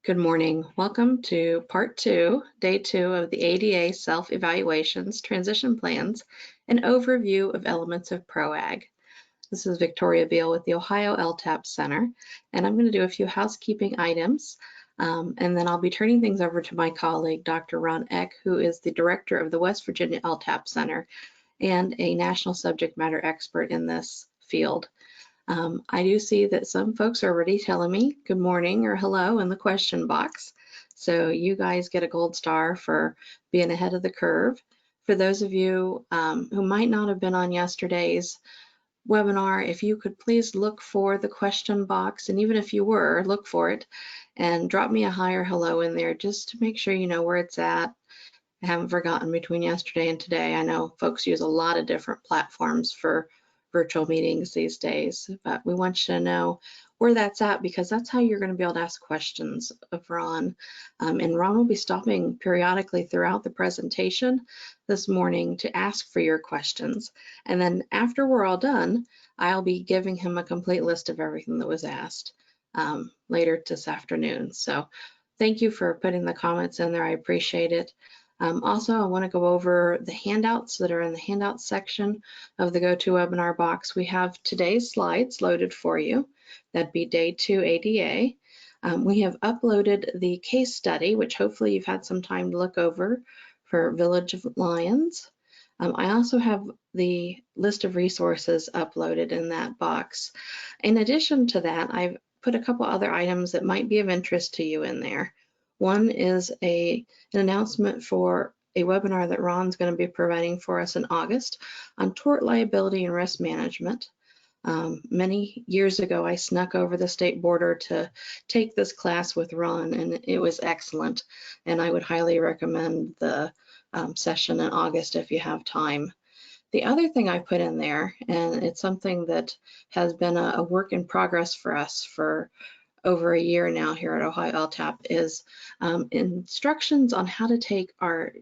Good morning. Welcome to part 2, day 2 of the ADA self-evaluations, transition plans, and overview of elements of PROWAG. This is Victoria Beal with the Ohio LTAP Center, and I'm going to do a few housekeeping items, and then I'll be turning things over to my colleague, Dr. Ron Eck, who is the director of the West Virginia LTAP Center and a national subject matter expert in this field. I do see that some folks are already telling me good morning or hello in the question box. So you guys get a gold star for being ahead of the curve. For those of you who might not have been on yesterday's webinar, if you could please look for the question box, and even if you were, look for it and drop me a hi or hello in there just to make sure you know where it's at. I haven't forgotten between yesterday and today. I know folks use a lot of different platforms for virtual meetings these days, but we want you to know where that's at because that's how you're going to be able to ask questions of Ron. And Ron will be stopping periodically throughout the presentation this morning to ask for your questions. And then after we're all done, I'll be giving him a complete list of everything that was asked later this afternoon. So thank you for putting the comments in there. I appreciate it. Also, I want to go over the handouts that are in the handouts section of the GoToWebinar box. We have today's slides loaded for you. That'd be day 2 ADA. We have uploaded the case study, which hopefully you've had some time to look over for Village of Lions. I also have the list of resources uploaded in that box. In addition to that, I've put a couple other items that might be of interest to you in there. One is an announcement for a webinar that Ron's going to be providing for us in August on tort liability and risk management. Many years ago, I snuck over the state border to take this class with Ron, and it was excellent. And I would highly recommend the session in August if you have time. The other thing I put in there, and it's something that has been a work in progress for us for over a year now here at Ohio LTAP, is instructions on how to take our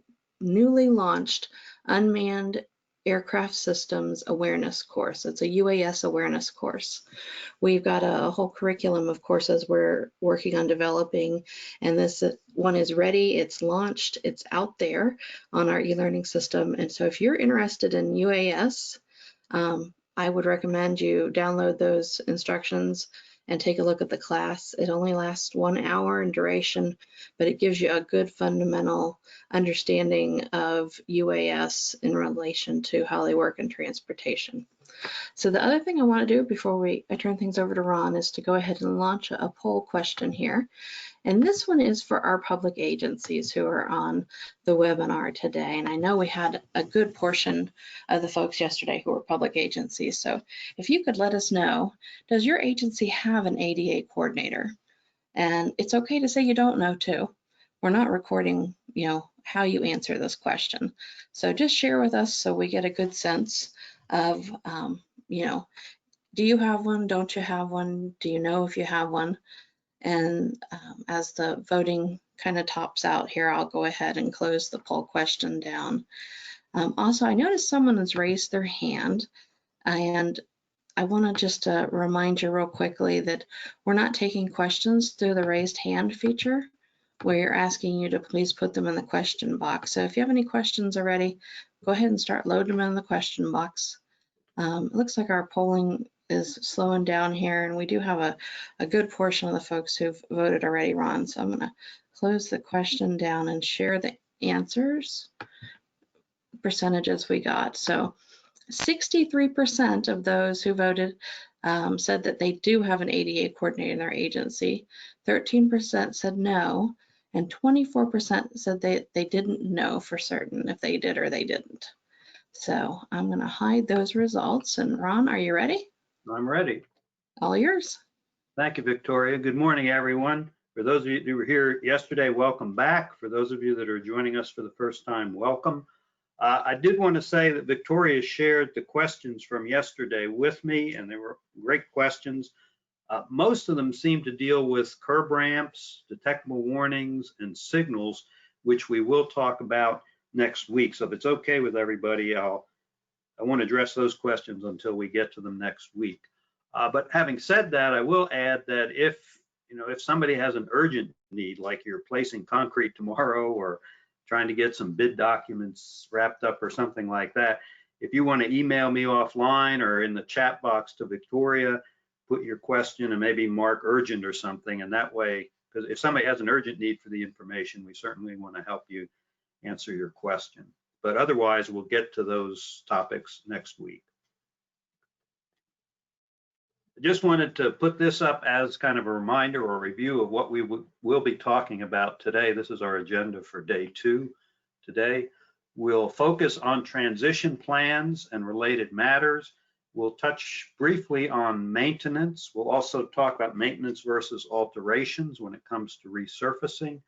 newly launched Unmanned Aircraft Systems Awareness course. It's a UAS awareness course. We've got a whole curriculum of courses we're working on developing, and this one is ready, it's launched, it's out there on our e-learning system. And so if you're interested in UAS, I would recommend you download those instructions and take a look at the class. It only lasts 1 hour in duration, but it gives you a good fundamental understanding of UAS in relation to how they work in transportation. So the other thing I want to do before I turn things over to Ron is to go ahead and launch a poll question here. And this one is for our public agencies who are on the webinar today. And I know we had a good portion of the folks yesterday who were public agencies. So if you could let us know, does your agency have an ADA coordinator? And it's okay to say you don't know too. We're not recording, how you answer this question. So just share with us so we get a good sense of, do you have one? Don't you have one? Do you know if you have one? And as the voting kind of tops out here, I'll go ahead and close the poll question down. Also, I noticed someone has raised their hand, and I want to just remind you real quickly that we're not taking questions through the raised hand feature, where you're asking you to please put them in the question box. So if you have any questions already, go ahead and start loading them in the question box. It looks like our polling is slowing down here, and we do have a good portion of the folks who've voted already, Ron. So I'm going to close the question down and share the answers, percentages we got. So 63% of those who voted said that they do have an ADA coordinator in their agency. 13% said no, and 24% said they didn't know for certain if they did or they didn't. So I'm going to hide those results. And Ron, are you ready? I'm ready. All yours. Thank you, Victoria. Good morning, everyone. For those of you who were here yesterday, welcome back. For those of you that are joining us for the first time, welcome. I did want to say that Victoria shared the questions from yesterday with me, and they were great questions. Most of them seem to deal with curb ramps, detectable warnings, and signals, which we will talk about next week. So if it's okay with everybody, I want to address those questions until we get to them next week. But having said that, I will add that if if somebody has an urgent need, like you're placing concrete tomorrow or trying to get some bid documents wrapped up or something like that, if you want to email me offline or in the chat box to Victoria, put your question and maybe mark urgent or something. And that way, because if somebody has an urgent need for the information, we certainly want to help you answer your question. But otherwise, we'll get to those topics next week. I just wanted to put this up as kind of a reminder or review of what we will be talking about today. This is our agenda for day 2 today. We'll focus on transition plans and related matters. We'll touch briefly on maintenance. We'll also talk about maintenance versus alterations when it comes to resurfacing.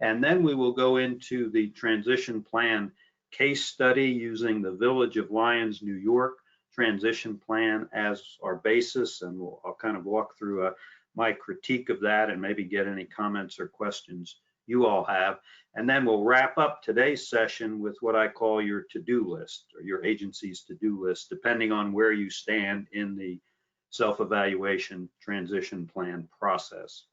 And then we will go into the transition plan case study using the Village of Lyons, New York transition plan as our basis, and I'll kind of walk through my critique of that and maybe get any comments or questions you all have. And then we'll wrap up today's session with what I call your to-do list, or your agency's to-do list, depending on where you stand in the self-evaluation transition plan process.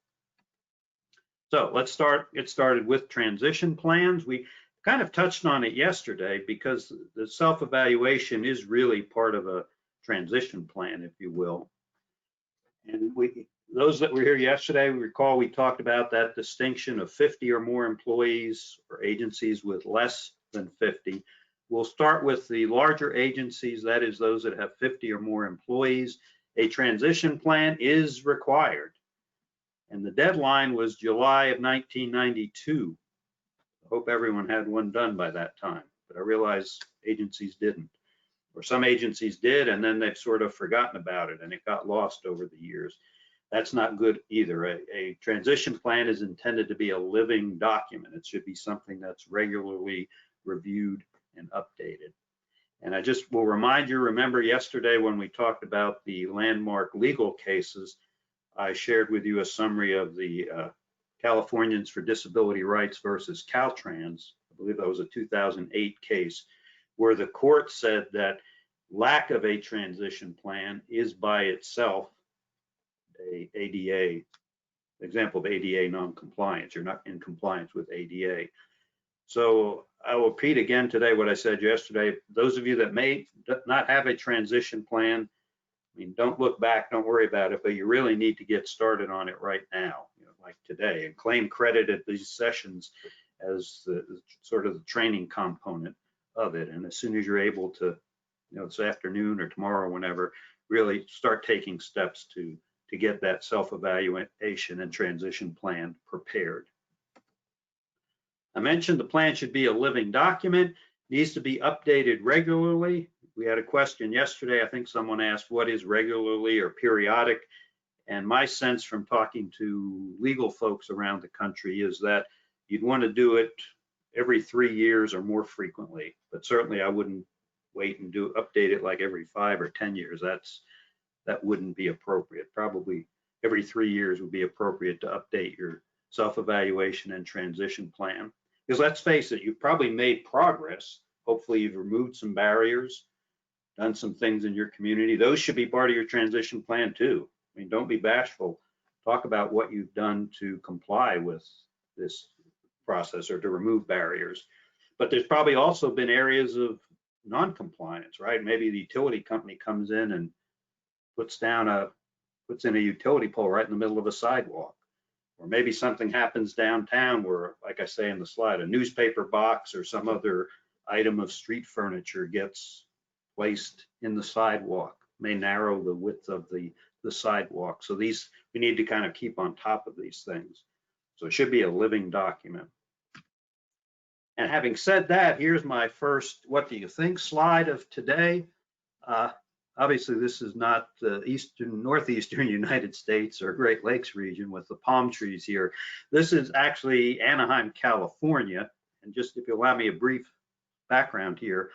So let's get started with transition plans. We kind of touched on it yesterday because the self-evaluation is really part of a transition plan, if you will. And those that were here yesterday, we recall we talked about that distinction of 50 or more employees or agencies with less than 50. We'll start with the larger agencies, that is those that have 50 or more employees. A transition plan is required. And the deadline was July of 1992. I hope everyone had one done by that time, but I realize agencies didn't, or some agencies did, and then they've sort of forgotten about it and it got lost over the years. That's not good either. A transition plan is intended to be a living document. It should be something that's regularly reviewed and updated. And I just will remind you, remember yesterday when we talked about the landmark legal cases, I shared with you a summary of the Californians for Disability Rights versus Caltrans. I believe that was a 2008 case where the court said that lack of a transition plan is by itself a ADA, example of ADA non-compliance. You're not in compliance with ADA. So I will repeat again today what I said yesterday. Those of you that may not have a transition plan, I mean, don't look back, don't worry about it, but you really need to get started on it right now, like today, and claim credit at these sessions as the sort of the training component of it. And as soon as you're able to, this afternoon or tomorrow, whenever, really start taking steps to get that self-evaluation and transition plan prepared. I mentioned the plan should be a living document, needs to be updated regularly. We had a question yesterday. I think someone asked, what is regularly or periodic? And my sense from talking to legal folks around the country is that you'd want to do it every 3 years or more frequently. But certainly I wouldn't wait and update it like every 5 or 10 years. That wouldn't be appropriate. Probably every 3 years would be appropriate to update your self-evaluation and transition plan. Because let's face it, you've probably made progress. Hopefully you've removed some barriers, done some things in your community. Those should be part of your transition plan too. I mean, don't be bashful. Talk about what you've done to comply with this process or to remove barriers. But there's probably also been areas of non-compliance, right? Maybe the utility company comes in and puts in a utility pole right in the middle of a sidewalk. Or maybe something happens downtown where, like I say in the slide, a newspaper box or some other item of street furniture gets placed in the sidewalk, may narrow the width of the sidewalk. So we need to kind of keep on top of these things. So it should be a living document. And having said that, here's my first what do you think slide of today. Obviously, this is not the northeastern United States or Great Lakes region with the palm trees here. This is actually Anaheim, California. And just if you allow me a brief background here,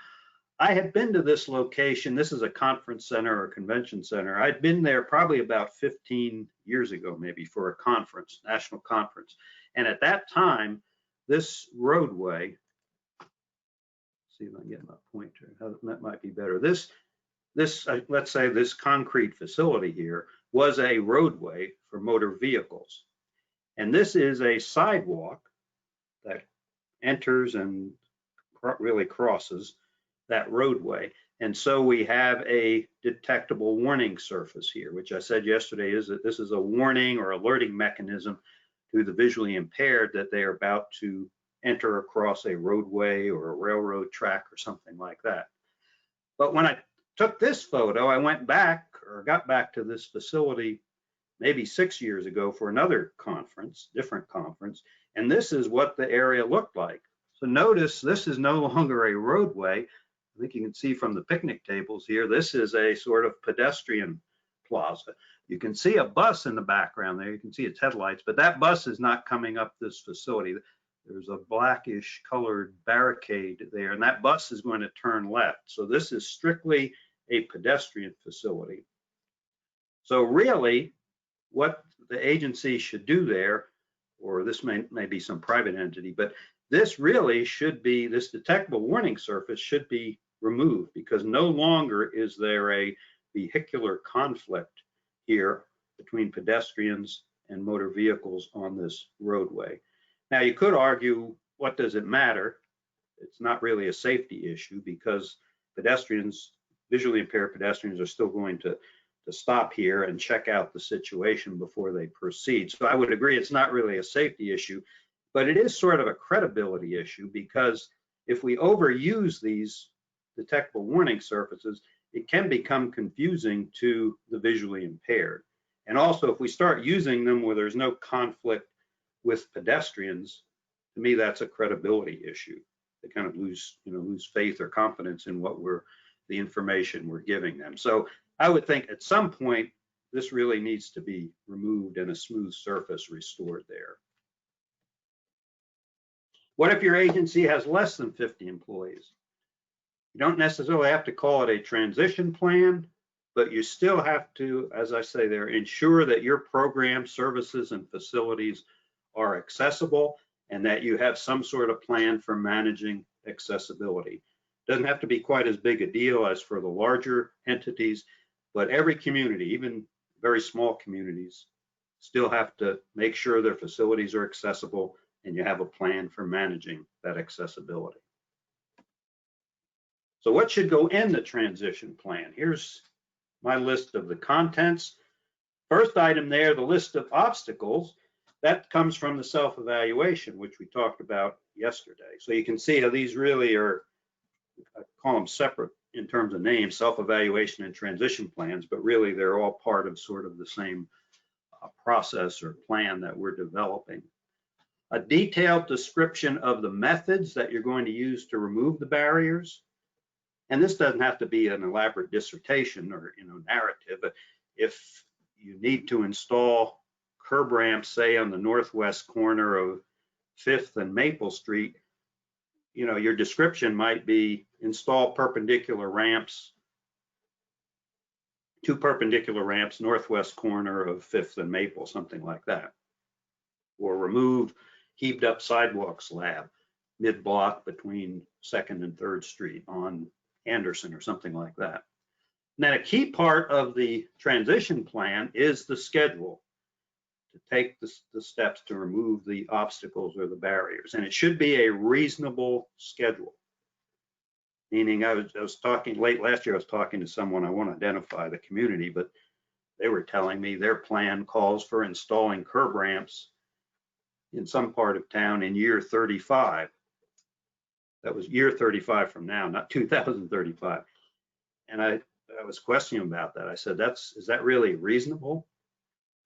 I had been to this location. This is a conference center or convention center. I'd been there probably about 15 years ago, maybe for a conference, national conference. And at that time, this roadway, see if I can get my pointer, that might be better. This, let's say this concrete facility here was a roadway for motor vehicles. And this is a sidewalk that enters and really crosses that roadway. And so we have a detectable warning surface here, which I said yesterday is that this is a warning or alerting mechanism to the visually impaired that they are about to enter across a roadway or a railroad track or something like that. But when I took this photo, I went back or got back to this facility maybe 6 years ago for another conference, different conference, and this is what the area looked like. So notice this is no longer a roadway. I think you can see from the picnic tables here, this is a sort of pedestrian plaza. You can see a bus in the background there. You can see its headlights, but that bus is not coming up this facility. There's a blackish colored barricade there, and that bus is going to turn left. So this is strictly a pedestrian facility. So really, what the agency should do there, or this may be some private entity, but this really should be, this detectable warning surface should be removed because no longer is there a vehicular conflict here between pedestrians and motor vehicles on this roadway. Now you could argue, what does it matter? It's not really a safety issue because pedestrians, visually impaired pedestrians, are still going to stop here and check out the situation before they proceed. So I would agree it's not really a safety issue, but it is sort of a credibility issue because if we overuse these detectable warning surfaces, it can become confusing to the visually impaired. And also, if we start using them where there's no conflict with pedestrians, to me, that's a credibility issue. They kind of lose faith or confidence in the information we're giving them. So I would think at some point, this really needs to be removed and a smooth surface restored there. What if your agency has less than 50 employees? You don't necessarily have to call it a transition plan, but you still have to, as I say there, ensure that your program, services, and facilities are accessible and that you have some sort of plan for managing accessibility. Doesn't have to be quite as big a deal as for the larger entities, but every community, even very small communities, still have to make sure their facilities are accessible and you have a plan for managing that accessibility. So what should go in the transition plan? Here's my list of the contents. First item there, the list of obstacles, that comes from the self-evaluation, which we talked about yesterday. So you can see how these really are, I call them separate in terms of names, self-evaluation and transition plans, but really they're all part of sort of the same process or plan that we're developing. A detailed description of the methods that you're going to use to remove the barriers. And this doesn't have to be an elaborate dissertation or narrative. If you need to install curb ramps, say on the northwest corner of 5th and Maple Street, your description might be install perpendicular ramps, 2 perpendicular ramps, northwest corner of 5th and Maple, something like that. Or remove heaved up sidewalk slab mid-block between 2nd and 3rd Street on Anderson or something like that. And then a key part of the transition plan is the schedule to take the steps to remove the obstacles or the barriers. And it should be a reasonable schedule. Meaning I was talking late last year, I was talking to someone, I won't identify the community, but they were telling me their plan calls for installing curb ramps in some part of town in year 35. That was year 35 from now, not 2035. And I was questioning about that. I said, is that really reasonable?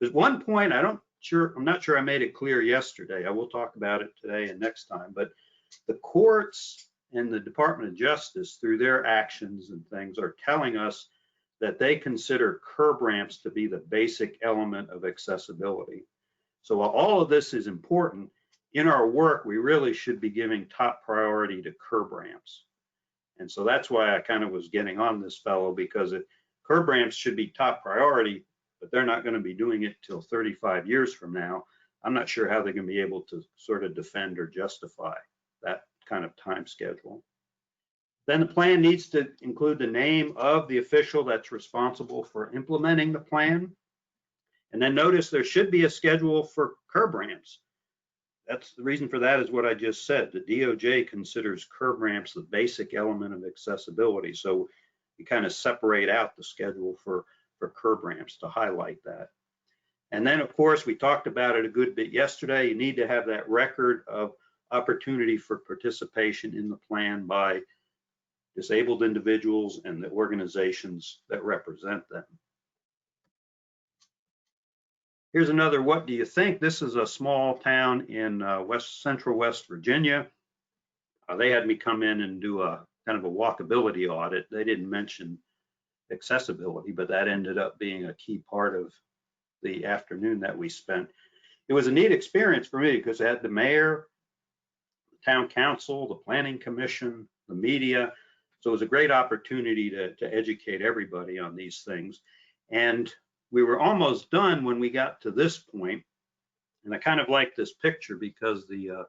There's one point I'm not sure I made it clear yesterday. I will talk about it today and next time, but the courts and the Department of Justice, through their actions and things, are telling us that they consider curb ramps to be the basic element of accessibility. So while all of this is important, in our work, we really should be giving top priority to curb ramps. And so that's why I kind of was getting on this fellow, because curb ramps should be top priority, but they're not going to be doing it till 35 years from now. I'm not sure how they're going to be able to sort of defend or justify that kind of time schedule. Then the plan needs to include the name of the official that's responsible for implementing the plan. And then notice there should be a schedule for curb ramps. That's the reason for that is what I just said. The DOJ considers curb ramps the basic element of accessibility. So you kind of separate out the schedule for curb ramps to highlight that. And then, of course, we talked about it a good bit yesterday. You need to have that record of opportunity for participation in the plan by disabled individuals and the organizations that represent them. Here's another what do you think? This is a small town in central West Virginia. They had me come in and do a kind of a walkability audit. They didn't mention accessibility, but that ended up being a key part of the afternoon that we spent. It was a neat experience for me because it had the mayor, the town council, the planning commission, the media. So it was a great opportunity to educate everybody on these things. And we were almost done when we got to this point. And I kind of like this picture because the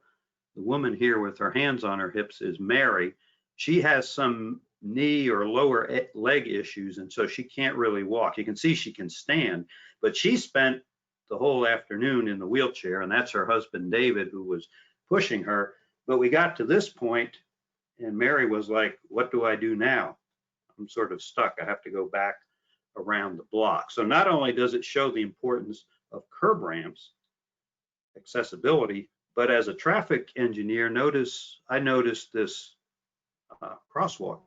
woman here with her hands on her hips is Mary. She has some knee or lower leg issues, and so she can't really walk. You can see she can stand, but she spent the whole afternoon in the wheelchair, and that's her husband, David, who was pushing her. But we got to this point, and Mary was like, what do I do now? I'm sort of stuck. I have to go back around the block. So not only does it show the importance of curb ramps, accessibility, but as a traffic engineer, I noticed this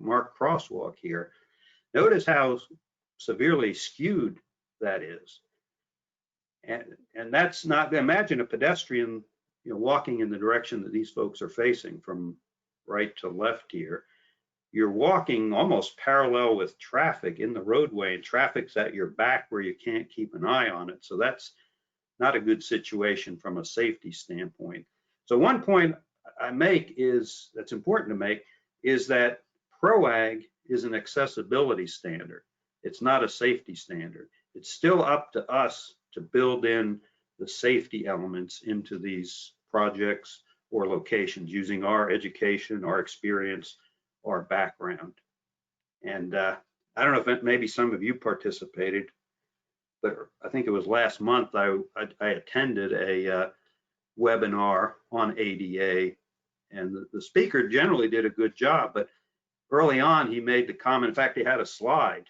marked crosswalk here. Notice how severely skewed that is. And that's not, imagine a pedestrian, walking in the direction that these folks are facing from right to left here. You're walking almost parallel with traffic in the roadway, and traffic's at your back where you can't keep an eye on it. So that's not a good situation from a safety standpoint. So one point that's important to make is that PROWAG is an accessibility standard. It's not a safety standard. It's still up to us to build in the safety elements into these projects or locations using our education, our experience, our background. And I don't know if maybe some of you participated, but I think it was last month I attended a webinar on ADA, and the speaker generally did a good job, but early on he made the comment, in fact, he had a slide,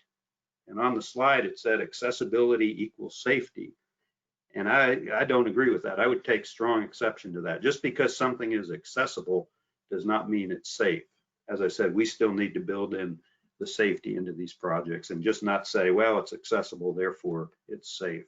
and on the slide it said accessibility equals safety. And I don't agree with that. I would take strong exception to that. Just because something is accessible does not mean it's safe. As I said, we still need to build in the safety into these projects and just not say, well, it's accessible, therefore it's safe.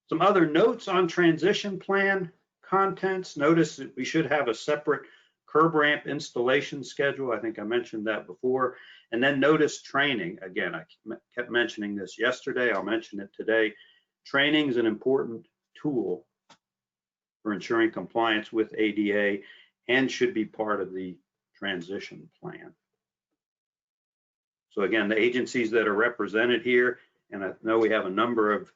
Some other notes on transition plan contents. Notice that we should have a separate curb ramp installation schedule. I think I mentioned that before. And then notice training. Again, I kept mentioning this yesterday. I'll mention it today. Training is an important tool for ensuring compliance with ADA and should be part of the transition plan. So again, the agencies that are represented here, and I know we have a number of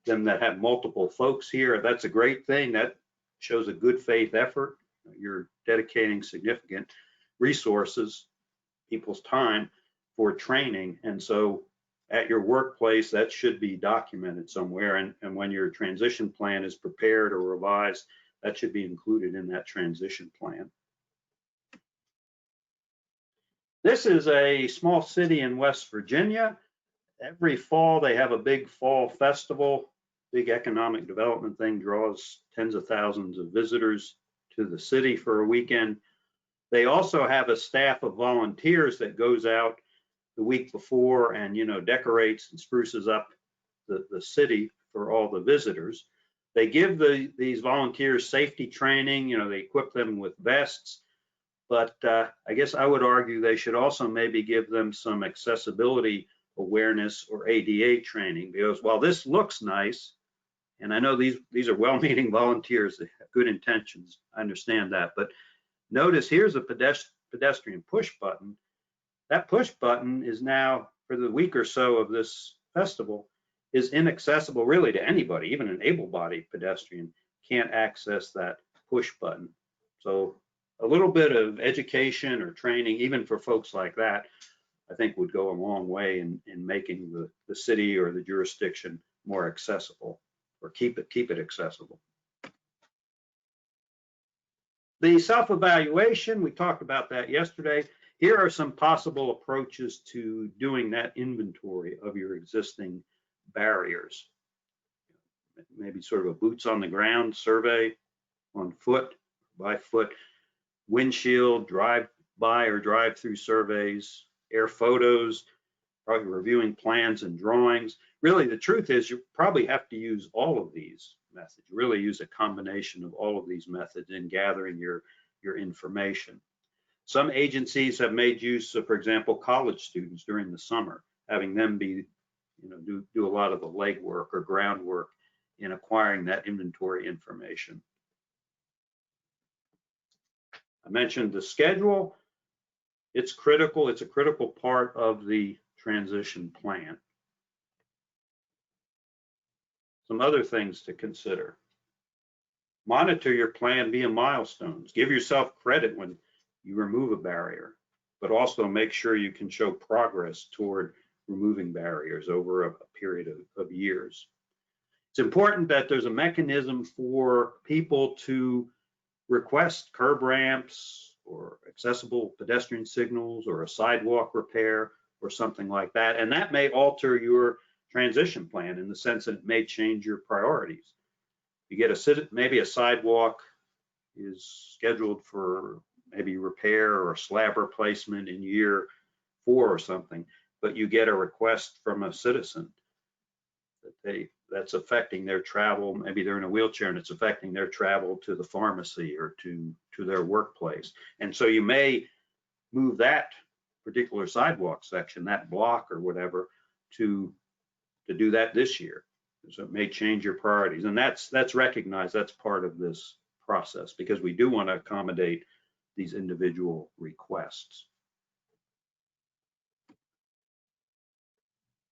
them that have multiple folks here. That's a great thing. That shows a good faith effort. You're dedicating significant resources, people's time for training. And so at your workplace, that should be documented somewhere. And when your transition plan is prepared or revised, that should be included in that transition plan. This is a small city in West Virginia. Every fall, they have a big fall festival. Big economic development thing, draws tens of thousands of visitors to the city for a weekend. They also have a staff of volunteers that goes out the week before and decorates and spruces up the city for all the visitors. They give these volunteers safety training. They equip them with vests, but I guess I would argue they should also maybe give them some accessibility awareness or ADA training, because while this looks nice, and I know these are well-meaning volunteers, they have good intentions, I understand that, but notice here's a pedestrian push button. That push button is now, for the week or so of this festival, is inaccessible really to anybody. Even an able-bodied pedestrian can't access that push button. So a little bit of education or training, even for folks like that, I think would go a long way in making the city or the jurisdiction more accessible, or keep it accessible. The self-evaluation, we talked about that yesterday. Here are some possible approaches to doing that inventory of your existing barriers. Maybe sort of a boots on the ground survey on foot, by foot, windshield, drive-by or drive-through surveys, air photos, probably reviewing plans and drawings. Really, the truth is you probably have to use all of these methods. Really use a combination of all of these methods in gathering your information. Some agencies have made use of, for example, college students during the summer, having them be, do a lot of the legwork or groundwork in acquiring that inventory information. I mentioned the schedule. It's critical. It's a critical part of the transition plan. Some other things to consider. Monitor your plan via milestones. Give yourself credit when you remove a barrier, but also make sure you can show progress toward removing barriers over a period of years. It's important that there's a mechanism for people to request curb ramps or accessible pedestrian signals or a sidewalk repair or something like that. And that may alter your transition plan in the sense that it may change your priorities. You get maybe a sidewalk is scheduled for maybe repair or slab replacement in year 4 or something, but you get a request from a citizen that's affecting their travel. Maybe they're in a wheelchair and it's affecting their travel to the pharmacy or to their workplace. And so you may move that particular sidewalk section, that block or whatever, to do that this year. So it may change your priorities, and that's recognized. That's part of this process because we do want to accommodate these individual requests.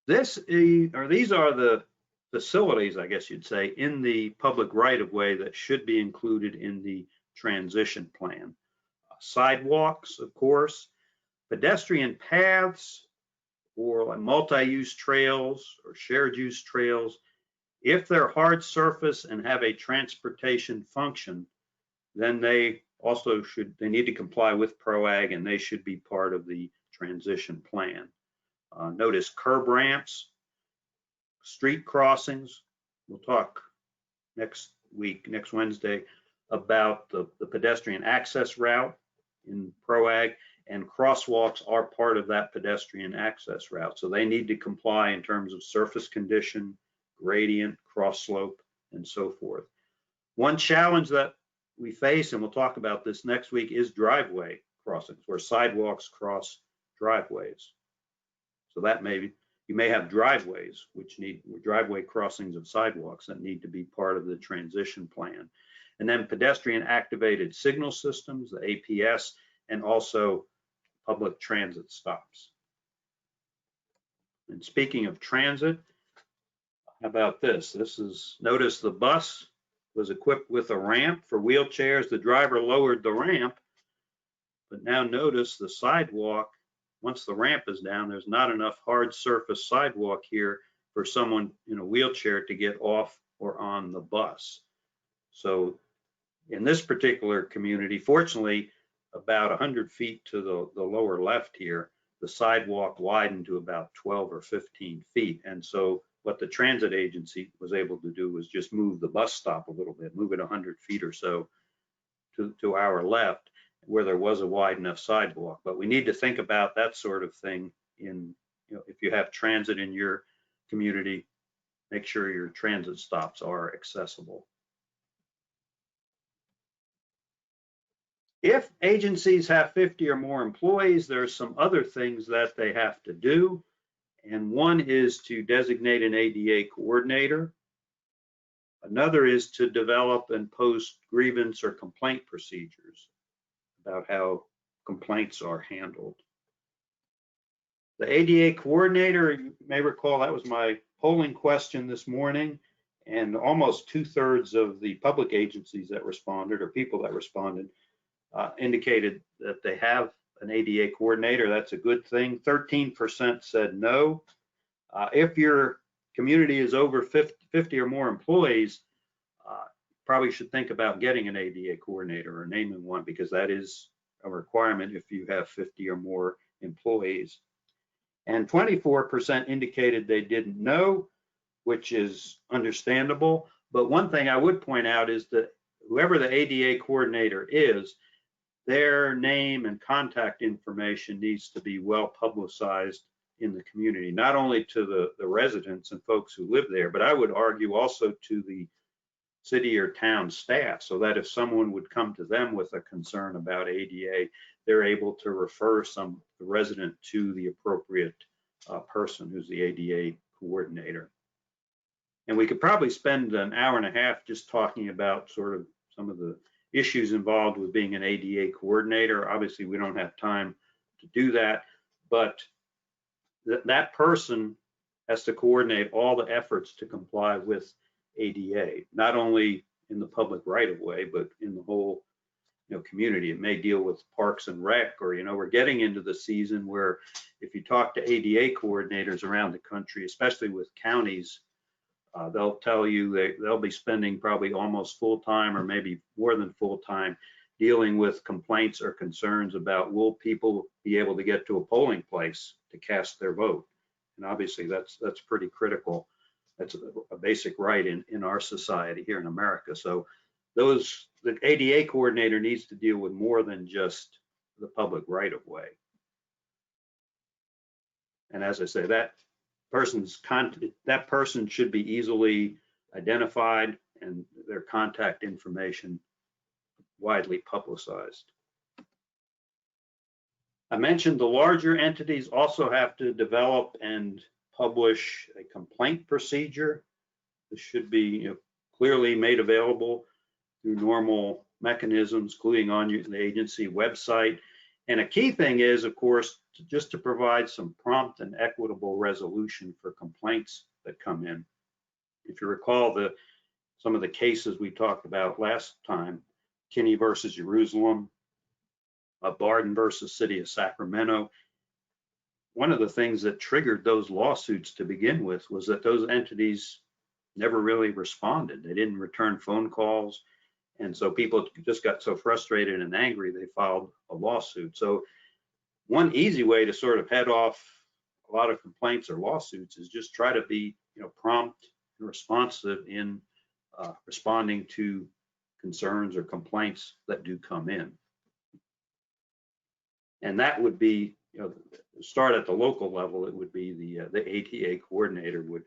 These are the facilities, I guess you'd say, in the public right-of-way that should be included in the transition plan. Sidewalks, of course, pedestrian paths, or like multi-use trails or shared use trails. If they're hard surface and have a transportation function, then they also they need to comply with PROWAG, and they should be part of the transition plan. Notice curb ramps, street crossings. We'll talk next Wednesday, about the pedestrian access route in PROWAG, and crosswalks are part of that pedestrian access route. So they need to comply in terms of surface condition, gradient, cross slope, and so forth. One challenge that we face, and we'll talk about this next week, is driveway crossings, where sidewalks cross driveways. So that you may have driveways which need driveway crossings of sidewalks that need to be part of the transition plan. And then pedestrian activated signal systems, the APS, and also public transit stops. And speaking of transit, how about this? Notice the bus was equipped with a ramp for wheelchairs. The driver lowered the ramp, but now notice the sidewalk. Once the ramp is down, there's not enough hard surface sidewalk here for someone in a wheelchair to get off or on the bus. So in this particular community, fortunately, about 100 feet to the lower left here, the sidewalk widened to about 12 or 15 feet. And so what the transit agency was able to do was just move the bus stop a little bit, move it 100 feet or so to our left, where there was a wide enough sidewalk. But we need to think about that sort of thing if you have transit in your community, make sure your transit stops are accessible. If agencies have 50 or more employees, there's some other things that they have to do. And one is to designate an ADA coordinator. Another is to develop and post grievance or complaint procedures about how complaints are handled. The ADA coordinator, you may recall, that was my polling question this morning, and almost 2/3 of the public agencies that responded, or people that responded, indicated that they have an ADA coordinator. That's a good thing. 13% said no. If your community is over 50 or more employees, probably should think about getting an ADA coordinator or naming one, because that is a requirement if you have 50 or more employees. And 24% indicated they didn't know, which is understandable. But one thing I would point out is that whoever the ADA coordinator is, their name and contact information needs to be well publicized in the community, not only to the residents and folks who live there, but I would argue also to the city or town staff, so that if someone would come to them with a concern about ADA, they're able to refer the resident to the appropriate person who's the ADA coordinator. And we could probably spend an hour and a half just talking about sort of some of the issues involved with being an ADA coordinator. Obviously, we don't have time to do that, but that person has to coordinate all the efforts to comply with ADA, not only in the public right of way, but in the whole community. It may deal with parks and rec, or we're getting into the season where if you talk to ADA coordinators around the country, especially with counties, they'll tell you they'll be spending probably almost full-time or maybe more than full-time dealing with complaints or concerns about, will people be able to get to a polling place to cast their vote? And obviously that's pretty critical. That's a basic right in our society here in America. So the ADA coordinator needs to deal with more than just the public right of way. And as I say, that person should be easily identified and their contact information widely publicized. I mentioned the larger entities also have to develop and publish a complaint procedure. This should be clearly made available through normal mechanisms, including on the agency website. And a key thing is, of course, just to provide some prompt and equitable resolution for complaints that come in. If you recall some of the cases we talked about last time, Kinney versus Jerusalem, Barden versus City of Sacramento, one of the things that triggered those lawsuits to begin with was that those entities never really responded. They didn't return phone calls. And so people just got so frustrated and angry, they filed a lawsuit. So one easy way to sort of head off a lot of complaints or lawsuits is just try to be prompt and responsive in responding to concerns or complaints that do come in. And that would be, start at the local level. It would be the ADA coordinator would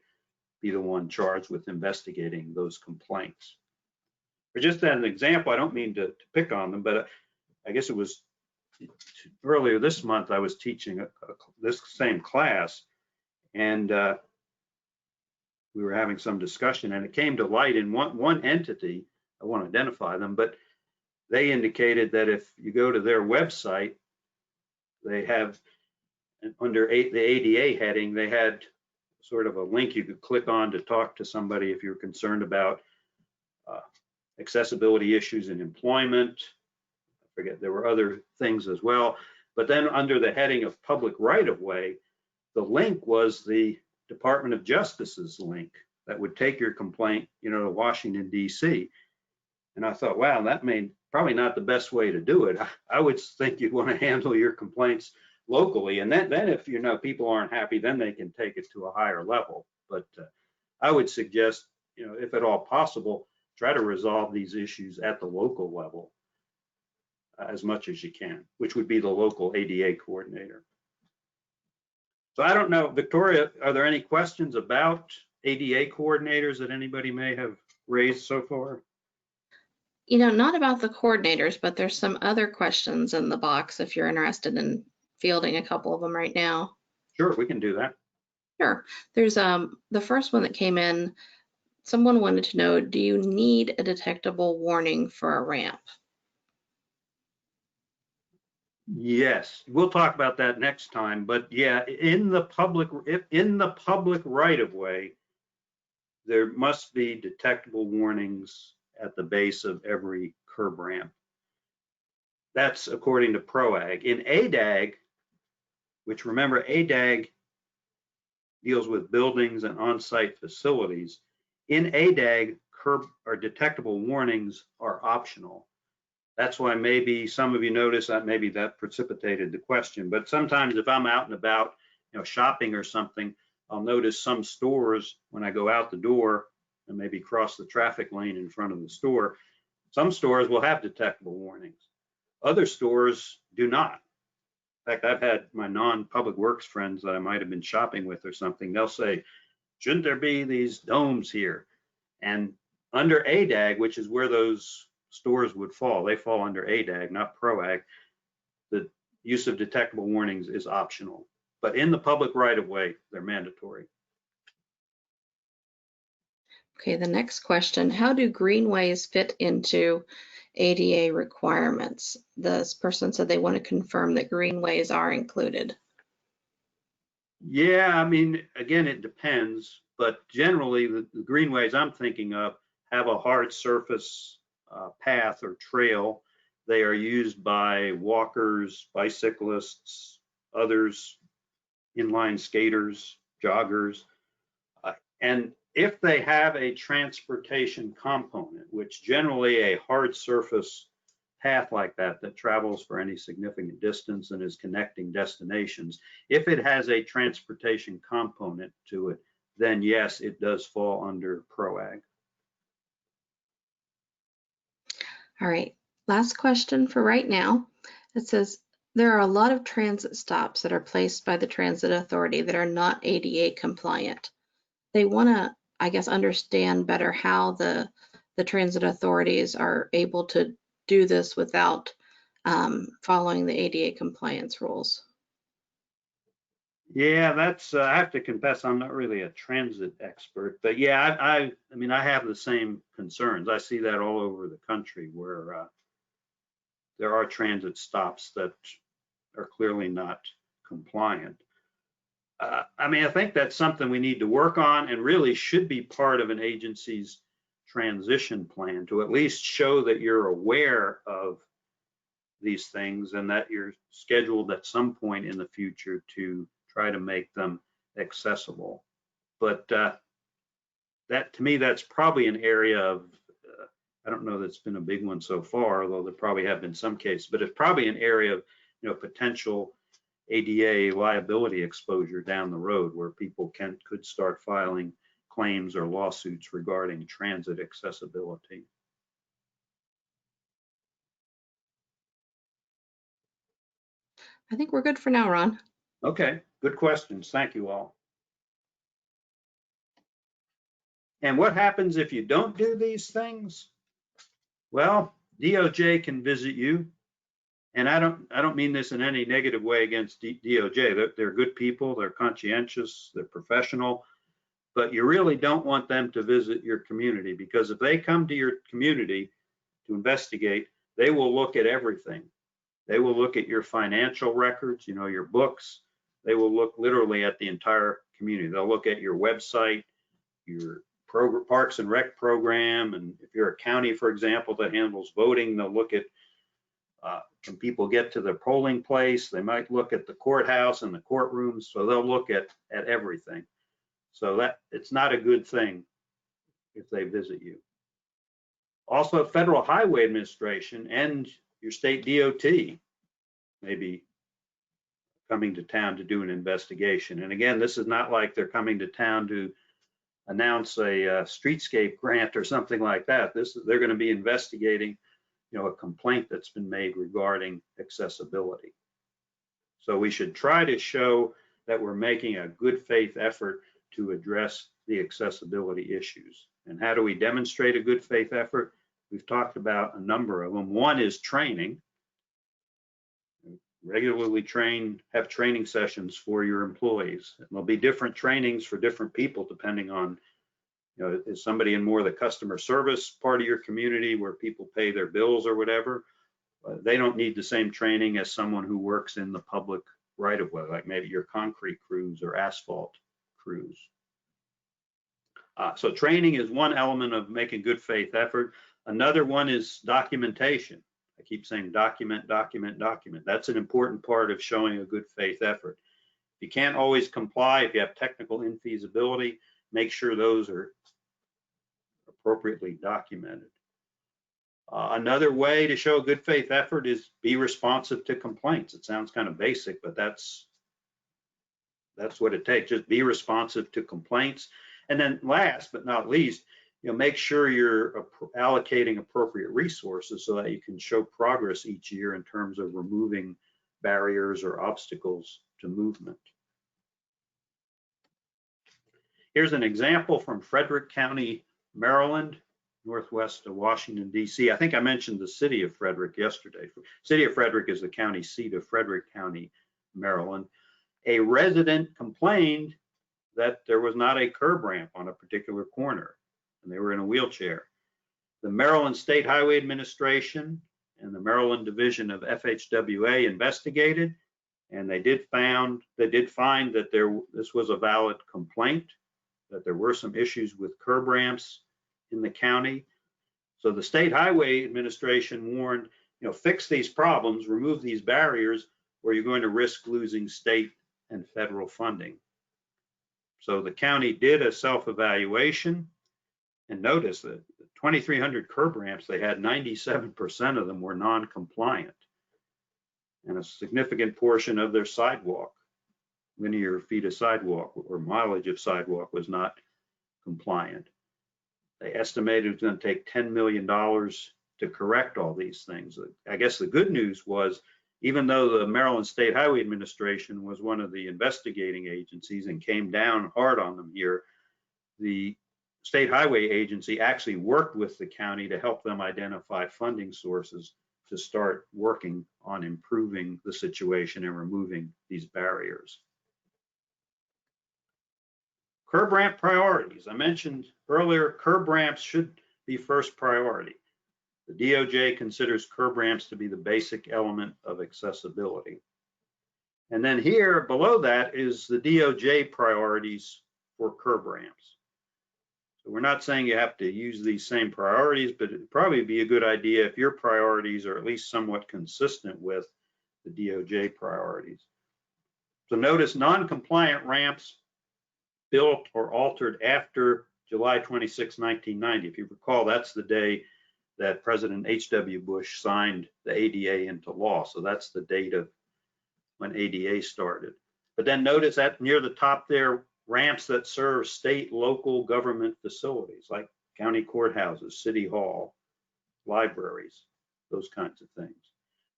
be the one charged with investigating those complaints. For just as an example, I don't mean to pick on them, but I guess it was earlier this month I was teaching this same class, and we were having some discussion, and it came to light in one entity. I won't identify them, but they indicated that if you go to their website, they have under the ADA heading, they had sort of a link you could click on to talk to somebody if you're concerned about accessibility issues in employment. I forget, there were other things as well. But then under the heading of public right of way, the link was the Department of Justice's link that would take your complaint, to Washington, D.C. And I thought, wow, that may probably not the best way to do it. I would think you'd want to handle your complaints locally. And then if, people aren't happy, then they can take it to a higher level. But I would suggest, if at all possible, try to resolve these issues at the local level as much as you can, which would be the local ADA coordinator. So I don't know, Victoria, are there any questions about ADA coordinators that anybody may have raised so far? Not about the coordinators, but there's some other questions in the box if you're interested in fielding a couple of them right now. Sure, we can do that. Sure. There's the first one that came in. Someone wanted to know, do you need a detectable warning for a ramp? Yes, we'll talk about that next time. But yeah, in the public right of way, there must be detectable warnings at the base of every curb ramp. That's according to PROWAG. In ADAG, which remember ADAG deals with buildings and on-site facilities, in ADAG, curb or detectable warnings are optional. That's why maybe some of you notice that maybe that precipitated the question. But sometimes if I'm out and about, shopping or something, I'll notice some stores when I go out the door and maybe cross the traffic lane in front of the store, some stores will have detectable warnings. Other stores do not. In fact, I've had my non-public works friends that I might have been shopping with or something, they'll say, shouldn't there be these domes here? And under ADAG, which is where those stores would fall, they fall under ADAG, not PROAG, the use of detectable warnings is optional. But in the public right-of-way, they're mandatory. Okay, the next question, how do greenways fit into ADA requirements? This person said they want to confirm that greenways are included. Yeah, I mean, again, it depends, but generally the greenways I'm thinking of have a hard surface path or trail. They are used by walkers, bicyclists, others, inline skaters, joggers. And if they have a transportation component, which generally a hard surface path like that travels for any significant distance and is connecting destinations, if it has a transportation component to it, then yes, it does fall under PROAG. All right, last question for right now. It says, there are a lot of transit stops that are placed by the transit authority that are not ADA compliant. They want to, I guess, understand better how the transit authorities are able to do this without following the ADA compliance rules. Yeah, that's, I have to confess, I'm not really a transit expert, but yeah, I mean, I have the same concerns. I see that all over the country where there are transit stops that are clearly not compliant. I mean, I think that's something we need to work on and really should be part of an agency's transition plan to at least show that you're aware of these things and that you're scheduled at some point in the future to try to make them accessible. But that, to me, that's probably an area of, I don't know that's been a big one so far, although there probably have been some cases, but it's probably an area of potential ADA liability exposure down the road where people could start filing claims or lawsuits regarding transit accessibility. I think we're good for now, Ron. Okay, good questions. Thank you all. And what happens if you don't do these things? Well, DOJ can visit you. And I don't mean this in any negative way against DOJ. They're good people, they're conscientious, they're professional, but you really don't want them to visit your community, because if they come to your community to investigate, they will look at everything. They will look at your financial records, your books. They will look literally at the entire community. They'll look at your website, your Parks and Rec program, and if you're a county, for example, that handles voting, they'll look at can people get to the polling place. They might look at the courthouse and the courtrooms, so they'll look at everything. So that it's not a good thing if they visit you. Also, Federal Highway Administration and your state DOT may be coming to town to do an investigation. And again, this is not like they're coming to town to announce a streetscape grant or something like that. They're going to be investigating a complaint that's been made regarding accessibility. So we should try to show that we're making a good faith effort to address the accessibility issues. And how do we demonstrate a good faith effort? We've talked about a number of them. One is training. Regularly have training sessions for your employees. And there'll be different trainings for different people depending on, is somebody in more of the customer service part of your community where people pay their bills or whatever? They don't need the same training as someone who works in the public right of way, like maybe your concrete crews or asphalt crews. So training is one element of making good faith effort. Another one is documentation. I keep saying document, document, document. That's an important part of showing a good faith effort. If you can't always comply, if you have technical infeasibility, make sure those are appropriately documented. Another way to show a good faith effort is be responsive to complaints. It sounds kind of basic, but that's what it takes. Just be responsive to complaints. And then last but not least, make sure you're allocating appropriate resources so that you can show progress each year in terms of removing barriers or obstacles to movement. Here's an example from Frederick County, Maryland, northwest of Washington, D.C. I think I mentioned the city of Frederick yesterday. City of Frederick is the county seat of Frederick County, Maryland. A resident complained that there was not a curb ramp on a particular corner, and they were in a wheelchair. The Maryland State Highway Administration and the Maryland Division of FHWA investigated, and they did find that this was a valid complaint, that there were some issues with curb ramps in the county. So the State Highway Administration warned, fix these problems, remove these barriers, or you're going to risk losing state and federal funding. So the county did a self-evaluation, and notice that 2,300 curb ramps they had, 97% of them were non-compliant, and a significant portion of their sidewalk, linear feet of sidewalk or mileage of sidewalk, was not compliant. They estimated it was going to take $10 million to correct all these things. I guess the good news was, even though the Maryland State Highway Administration was one of the investigating agencies and came down hard on them here, the State Highway Agency actually worked with the county to help them identify funding sources to start working on improving the situation and removing these barriers. Curb ramp priorities. I mentioned earlier, curb ramps should be first priority. The DOJ considers curb ramps to be the basic element of accessibility. And then here below that is the DOJ priorities for curb ramps. So we're not saying you have to use these same priorities, but it'd probably be a good idea if your priorities are at least somewhat consistent with the DOJ priorities. So notice non-compliant ramps built or altered after July 26, 1990. If you recall, that's the day that President H.W. Bush signed the ADA into law. So that's the date of when ADA started. But then notice that near the top there, ramps that serve state, local government facilities like county courthouses, city hall, libraries, those kinds of things.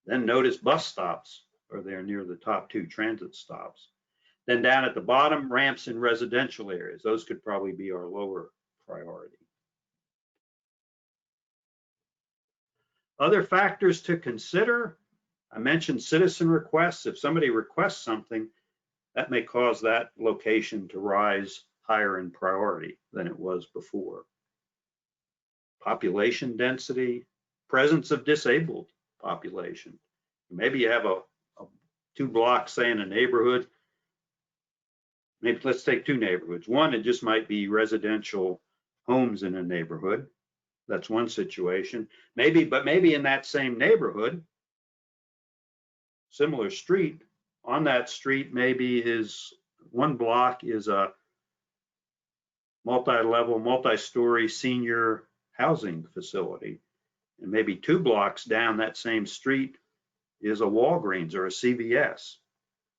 Then notice bus stops are there near the top two, transit stops. Then down at the bottom, ramps in residential areas. Those could probably be our lower priority. Other factors to consider, I mentioned citizen requests. If somebody requests something, that may cause that location to rise higher in priority than it was before. Population density, presence of disabled population. Maybe you have a 2 blocks, say, in a neighborhood. Maybe let's take 2 neighborhoods. One, it just might be residential homes in a neighborhood. That's one situation. Maybe in that same neighborhood, similar street, on that street maybe is 1 block is a multi-level, multi-story senior housing facility. And maybe 2 blocks down that same street is a Walgreens or a CVS.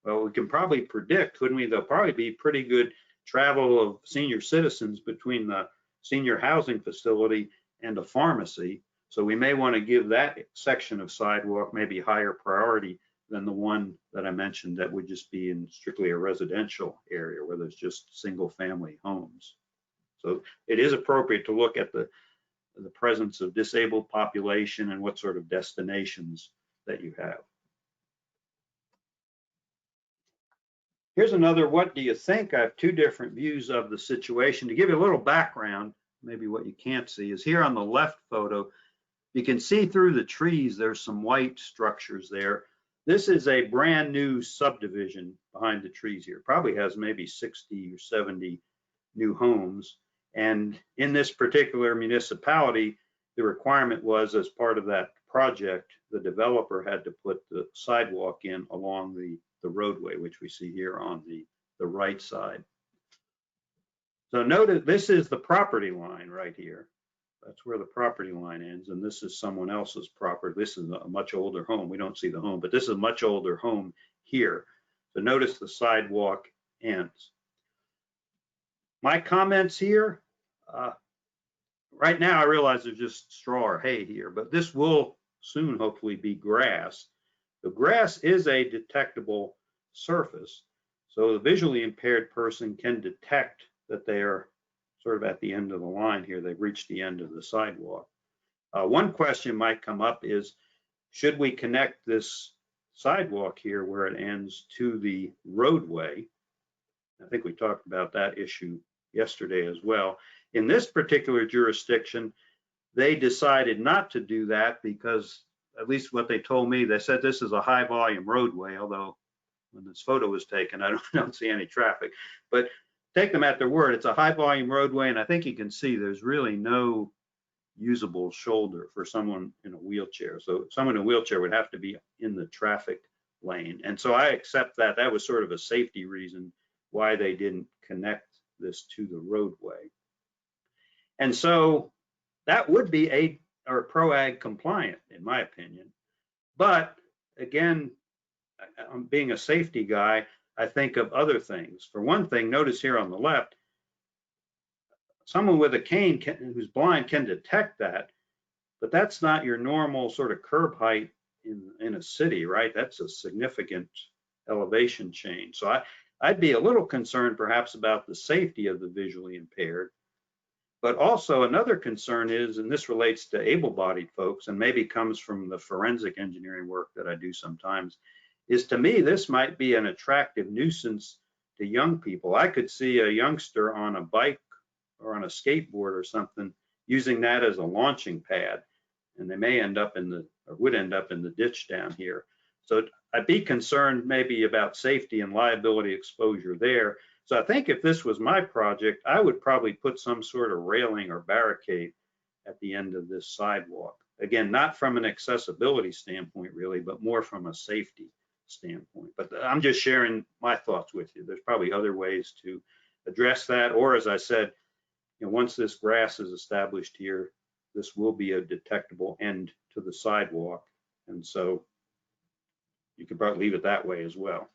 Well, we can probably predict, couldn't we? There'll probably be pretty good travel of senior citizens between the senior housing facility and a pharmacy. So we may want to give that section of sidewalk maybe higher priority than the one that I mentioned that would just be in strictly a residential area where there's just single family homes. So it is appropriate to look at the presence of disabled population and what sort of destinations that you have. Here's another what do you think? I have 2 different views of the situation. To give you a little background, maybe what you can't see is here on the left photo, you can see through the trees, there's some white structures there. This is a brand new subdivision behind the trees here. Probably has maybe 60 or 70 new homes. And in this particular municipality, the requirement was, as part of that project, the developer had to put the sidewalk in along the roadway, which we see here on the right side. So notice this is the property line right here. That's where the property line ends, and this is someone else's property. This is a much older home. We don't see the home, but this is a much older home here. So notice the sidewalk ends. My comments here, right now I realize there's just straw or hay here, but this will soon hopefully be grass. The grass is a detectable surface, so the visually impaired person can detect that they are sort of at the end of the line here. They've reached the end of the sidewalk. One question might come up is, should we connect this sidewalk here where it ends to the roadway? I think we talked about that issue yesterday as well. In this particular jurisdiction, they decided not to do that because, at least what they told me, they said this is a high volume roadway, although when this photo was taken, I don't see any traffic. But take them at their word, it's a high volume roadway, and I think you can see there's really no usable shoulder for someone in a wheelchair. So someone in a wheelchair would have to be in the traffic lane. And so I accept that. That was sort of a safety reason why they didn't connect this to the roadway. And so that would be PROWAG compliant, in my opinion. But again, I'm being a safety guy, I think of other things. For one thing, notice here on the left, someone with a cane who's blind can detect that, but that's not your normal sort of curb height in a city, right? That's a significant elevation change. So I'd be a little concerned perhaps about the safety of the visually impaired. But also another concern is, and this relates to able-bodied folks and maybe comes from the forensic engineering work that I do sometimes, is to me, this might be an attractive nuisance to young people. I could see a youngster on a bike or on a skateboard or something using that as a launching pad, and they may end up would end up in the ditch down here. So I'd be concerned maybe about safety and liability exposure there. So I think if this was my project, I would probably put some sort of railing or barricade at the end of this sidewalk. Again, not from an accessibility standpoint really, but more from a safety standpoint. But I'm just sharing my thoughts with you. There's probably other ways to address that. Or as I said, once this grass is established here, this will be a detectable end to the sidewalk. And so you could probably leave it that way as well.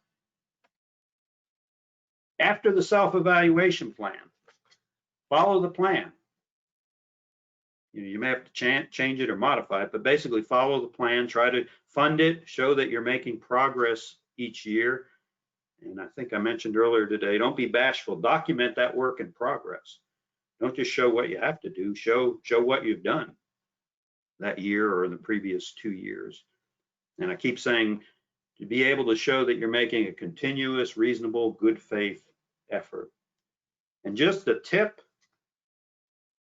After the self-evaluation plan, follow the plan. You may have to change it or modify it, but basically follow the plan, try to fund it, show that you're making progress each year. And I think I mentioned earlier today, don't be bashful, document that work in progress. Don't just show what you have to do, show what you've done that year or the previous 2 years. And I keep saying, to be able to show that you're making a continuous, reasonable, good faith effort. And just a tip,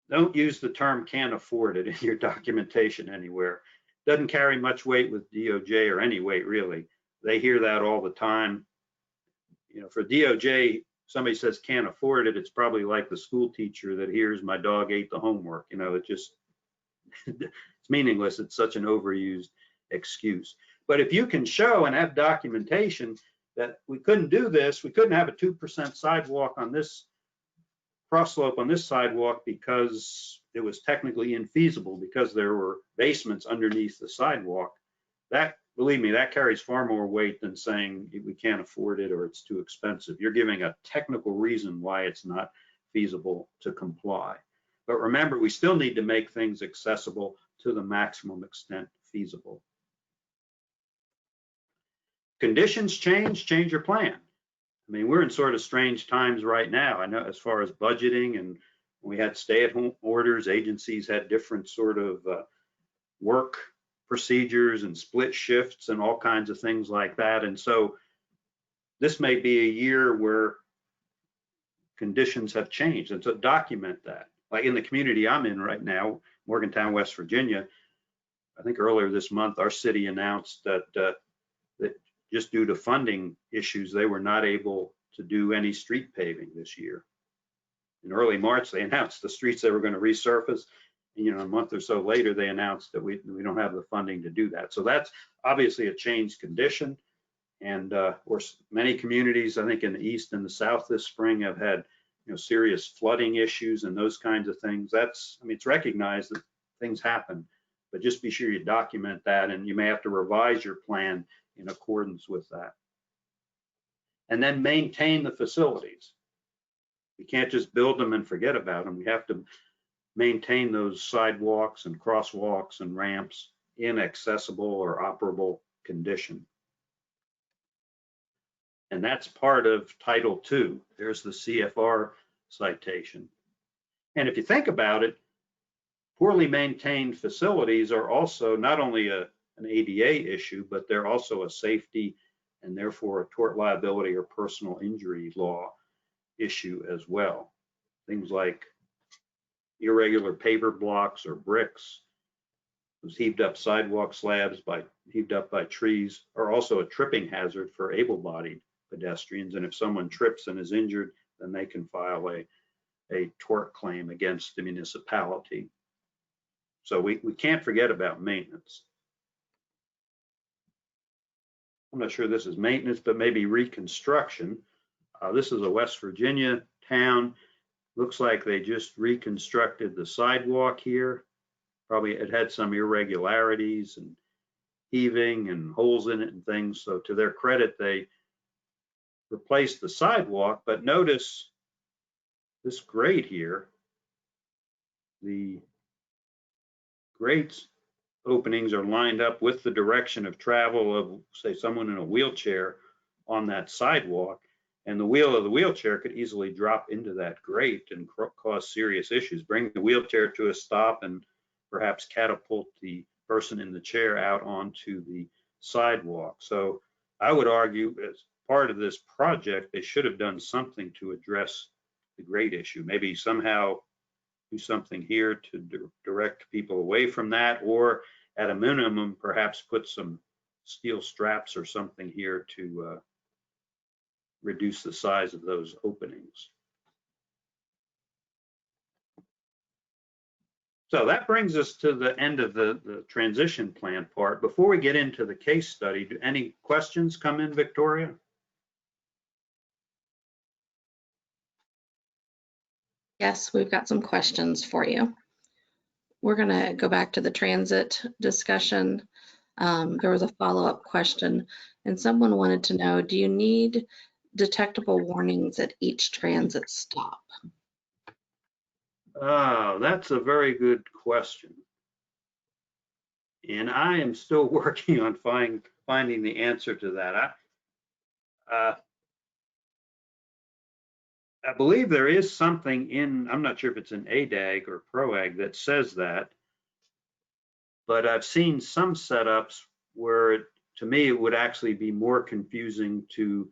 don't use the term can't afford it in your documentation anywhere. Doesn't carry much weight with DOJ or any weight really. They hear that all the time. For DOJ, somebody says can't afford it, it's probably like the school teacher that hears my dog ate the homework. It just, it's meaningless. It's such an overused excuse. But if you can show and have documentation that we couldn't do this, we couldn't have a 2% sidewalk on this cross slope on this sidewalk because it was technically infeasible because there were basements underneath the sidewalk, that, believe me, that carries far more weight than saying we can't afford it or it's too expensive. You're giving a technical reason why it's not feasible to comply. But remember, we still need to make things accessible to the maximum extent feasible. Conditions change your plan. I mean, we're in sort of strange times right now. I know as far as budgeting, and we had stay-at-home orders, agencies had different sort of work procedures and split shifts and all kinds of things like that. And so this may be a year where conditions have changed, and so document that. Like in the community I'm in right now, Morgantown, West Virginia, I think earlier this month, our city announced that that just due to funding issues, they were not able to do any street paving this year. In early March, they announced the streets they were going to resurface. You know, a month or so later, they announced that we don't have the funding to do that. So that's obviously a changed condition. And many communities, I think in the east and the south this spring, have had, you know, serious flooding issues and those kinds of things. That's, I mean, it's recognized that things happen, but just be sure you document that, and you may have to revise your plan in accordance with that. And then maintain the facilities. We can't just build them and forget about them. We have to maintain those sidewalks and crosswalks and ramps in accessible or operable condition. And that's part of Title II. There's the CFR citation. And if you think about it, poorly maintained facilities are also not only an ADA issue, but they're also a safety and therefore a tort liability or personal injury law issue as well. Things like irregular paver blocks or bricks, those heaved up sidewalk slabs heaved up by trees, are also a tripping hazard for able-bodied pedestrians. And if someone trips and is injured, then they can file a tort claim against the municipality. So we can't forget about maintenance. I'm not sure this is maintenance, but maybe reconstruction. This is a West Virginia town. Looks like they just reconstructed the sidewalk here. Probably it had some irregularities and heaving and holes in it and things. So to their credit, they replaced the sidewalk, but notice this grate here. The grates openings are lined up with the direction of travel of, say, someone in a wheelchair on that sidewalk. And the wheel of the wheelchair could easily drop into that grate and cause serious issues, bring the wheelchair to a stop and perhaps catapult the person in the chair out onto the sidewalk. So I would argue as part of this project, they should have done something to address the grate issue. Maybe somehow do something here to direct people away from that, or at a minimum, perhaps put some steel straps or something here to reduce the size of those openings. So that brings us to the end of the transition plan part. Before we get into the case study, do any questions come in, Victoria? Yes, we've got some questions for you. We're going to go back to the transit discussion. There was a follow-up question, and someone wanted to know, do you need detectable warnings at each transit stop? Oh, that's a very good question. And I am still working on finding the answer to that. I believe there is something in, I'm not sure if it's in ADAG or PROWAG that says that, but I've seen some setups where to me it would actually be more confusing to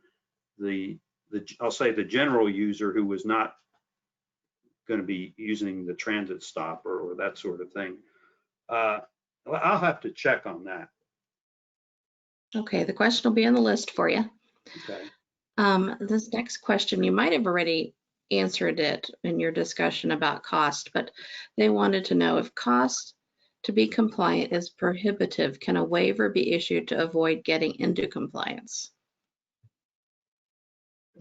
I'll say the general user who was not going to be using the transit stop or that sort of thing. I'll have to check on that. Okay, the question will be on the list for you. Okay. This next question, you might have already answered it in your discussion about cost, but they wanted to know if cost to be compliant is prohibitive, can a waiver be issued to avoid getting into compliance?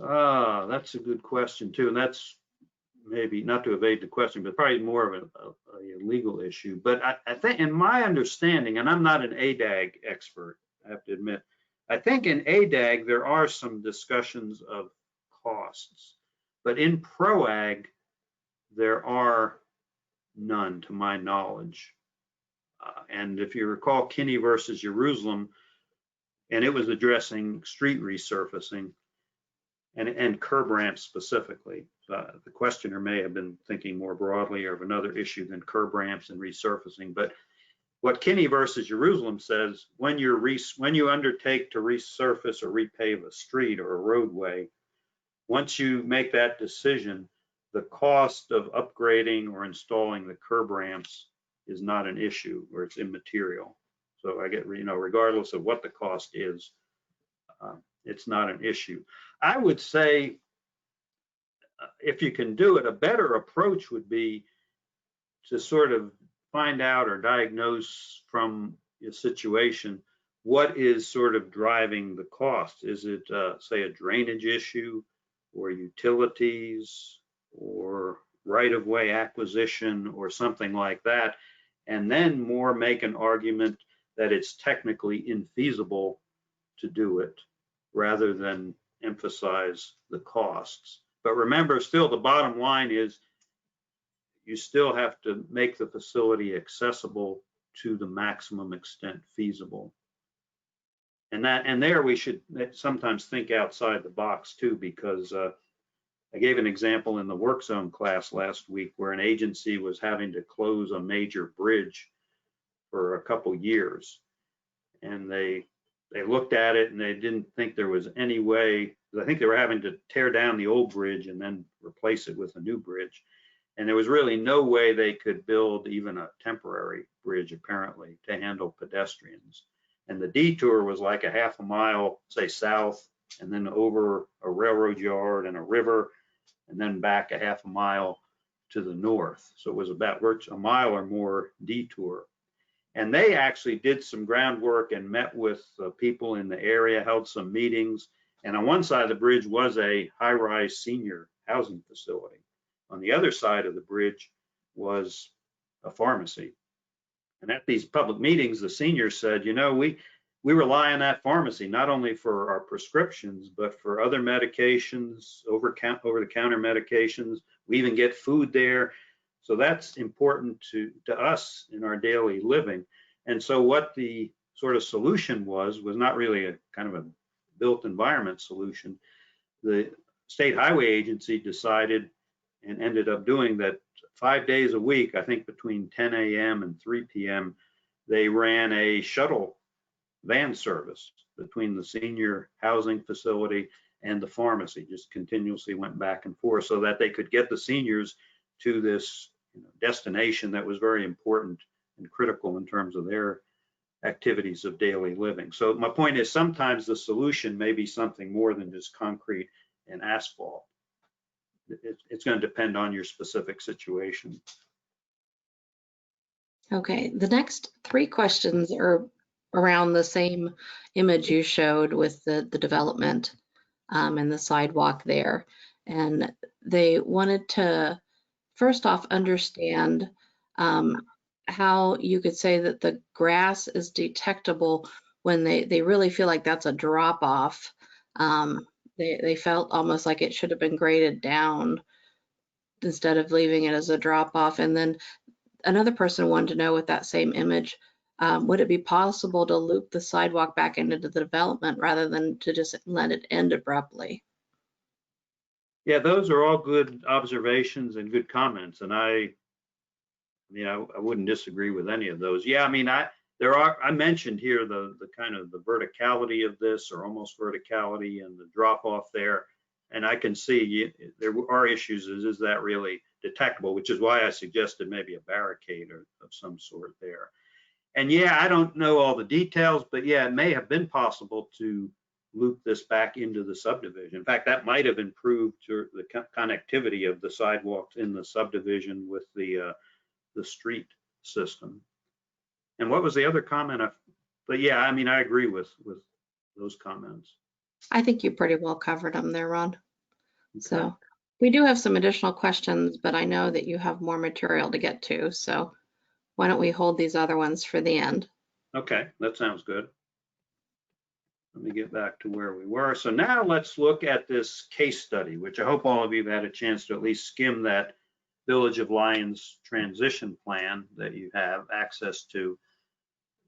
That's a good question too. And that's maybe not to evade the question, but probably more of a legal issue. But I think in my understanding, and I'm not an ADAG expert, I have to admit, I think in ADAG, there are some discussions of costs, but in PROWAG, there are none to my knowledge. And if you recall Kinney versus Jerusalem, and it was addressing street resurfacing and curb ramps specifically. The questioner may have been thinking more broadly of another issue than curb ramps and resurfacing, but what Kinney versus Jerusalem says, when you undertake to resurface or repave a street or a roadway, once you make that decision, the cost of upgrading or installing the curb ramps is not an issue, or it's immaterial. So I get, regardless of what the cost is, it's not an issue. I would say, if you can do it, a better approach would be to sort of find out or diagnose from your situation what is sort of driving the cost. Is it, say, a drainage issue or utilities or right-of-way acquisition or something like that? And then more make an argument that it's technically infeasible to do it rather than emphasize the costs. But remember, still the bottom line is you still have to make the facility accessible to the maximum extent feasible. And there we should sometimes think outside the box too, because I gave an example in the work zone class last week where an agency was having to close a major bridge for a couple years. And they looked at it and they didn't think there was any way. I think they were having to tear down the old bridge and then replace it with a new bridge. And there was really no way they could build even a temporary bridge, apparently, to handle pedestrians. And the detour was like a half a mile, say, south, and then over a railroad yard and a river, and then back a half a mile to the north. So it was about a mile or more detour. And they actually did some groundwork and met with people in the area, held some meetings. And on one side of the bridge was a high-rise senior housing facility. On the other side of the bridge was a pharmacy. And at these public meetings, the seniors said, you know, we rely on that pharmacy, not only for our prescriptions, but for other medications, over-the-counter medications. We even get food there. So that's important to us in our daily living. And so what the sort of solution was not really a kind of a built environment solution. The state highway agency decided and ended up doing that 5 days a week, I think between 10 a.m. and 3 p.m., they ran a shuttle van service between the senior housing facility and the pharmacy, just continuously went back and forth so that they could get the seniors to this destination that was very important and critical in terms of their activities of daily living. So my point is sometimes the solution may be something more than just concrete and asphalt. It's going to depend on your specific situation. Okay, the next 3 questions are around the same image you showed with the development and the sidewalk there. And they wanted to first off understand how you could say that the grass is detectable when they really feel like that's a drop off. They felt almost like it should have been graded down instead of leaving it as a drop off. And then another person wanted to know with that same image, would it be possible to loop the sidewalk back into the development rather than to just let it end abruptly? Yeah, those are all good observations and good comments. And I wouldn't disagree with any of those. Yeah, I mean, I mentioned here the kind of the verticality of this, or almost verticality, and the drop off there. And I can see there are issues. Is that really detectable? Which is why I suggested maybe a barricade of some sort there. And yeah, I don't know all the details, but yeah, it may have been possible to loop this back into the subdivision. In fact, that might have improved the connectivity of the sidewalks in the subdivision with the street system. And what was the other comment? But yeah, I mean, I agree with those comments. I think you pretty well covered them there, Ron. Okay. So we do have some additional questions, but I know that you have more material to get to. So why don't we hold these other ones for the end? Okay, that sounds good. Let me get back to where we were. So now let's look at this case study, which I hope all of you have had a chance to at least skim that Village of Lyons transition plan that you have access to.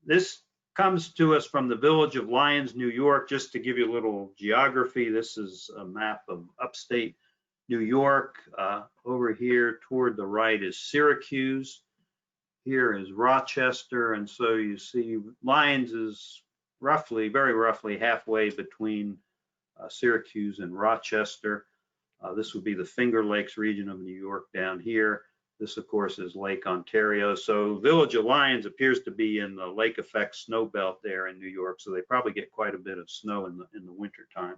This comes to us from the Village of Lyons, New York. Just to give you a little geography, this is a map of upstate New York. Over here toward the right is Syracuse. Here is Rochester. And so you see Lyons is very roughly halfway between Syracuse and Rochester. This would be the Finger Lakes region of New York down here. This, of course, is Lake Ontario. So Village of Lyons appears to be in the lake effect snow belt there in New York. So they probably get quite a bit of snow in the winter time.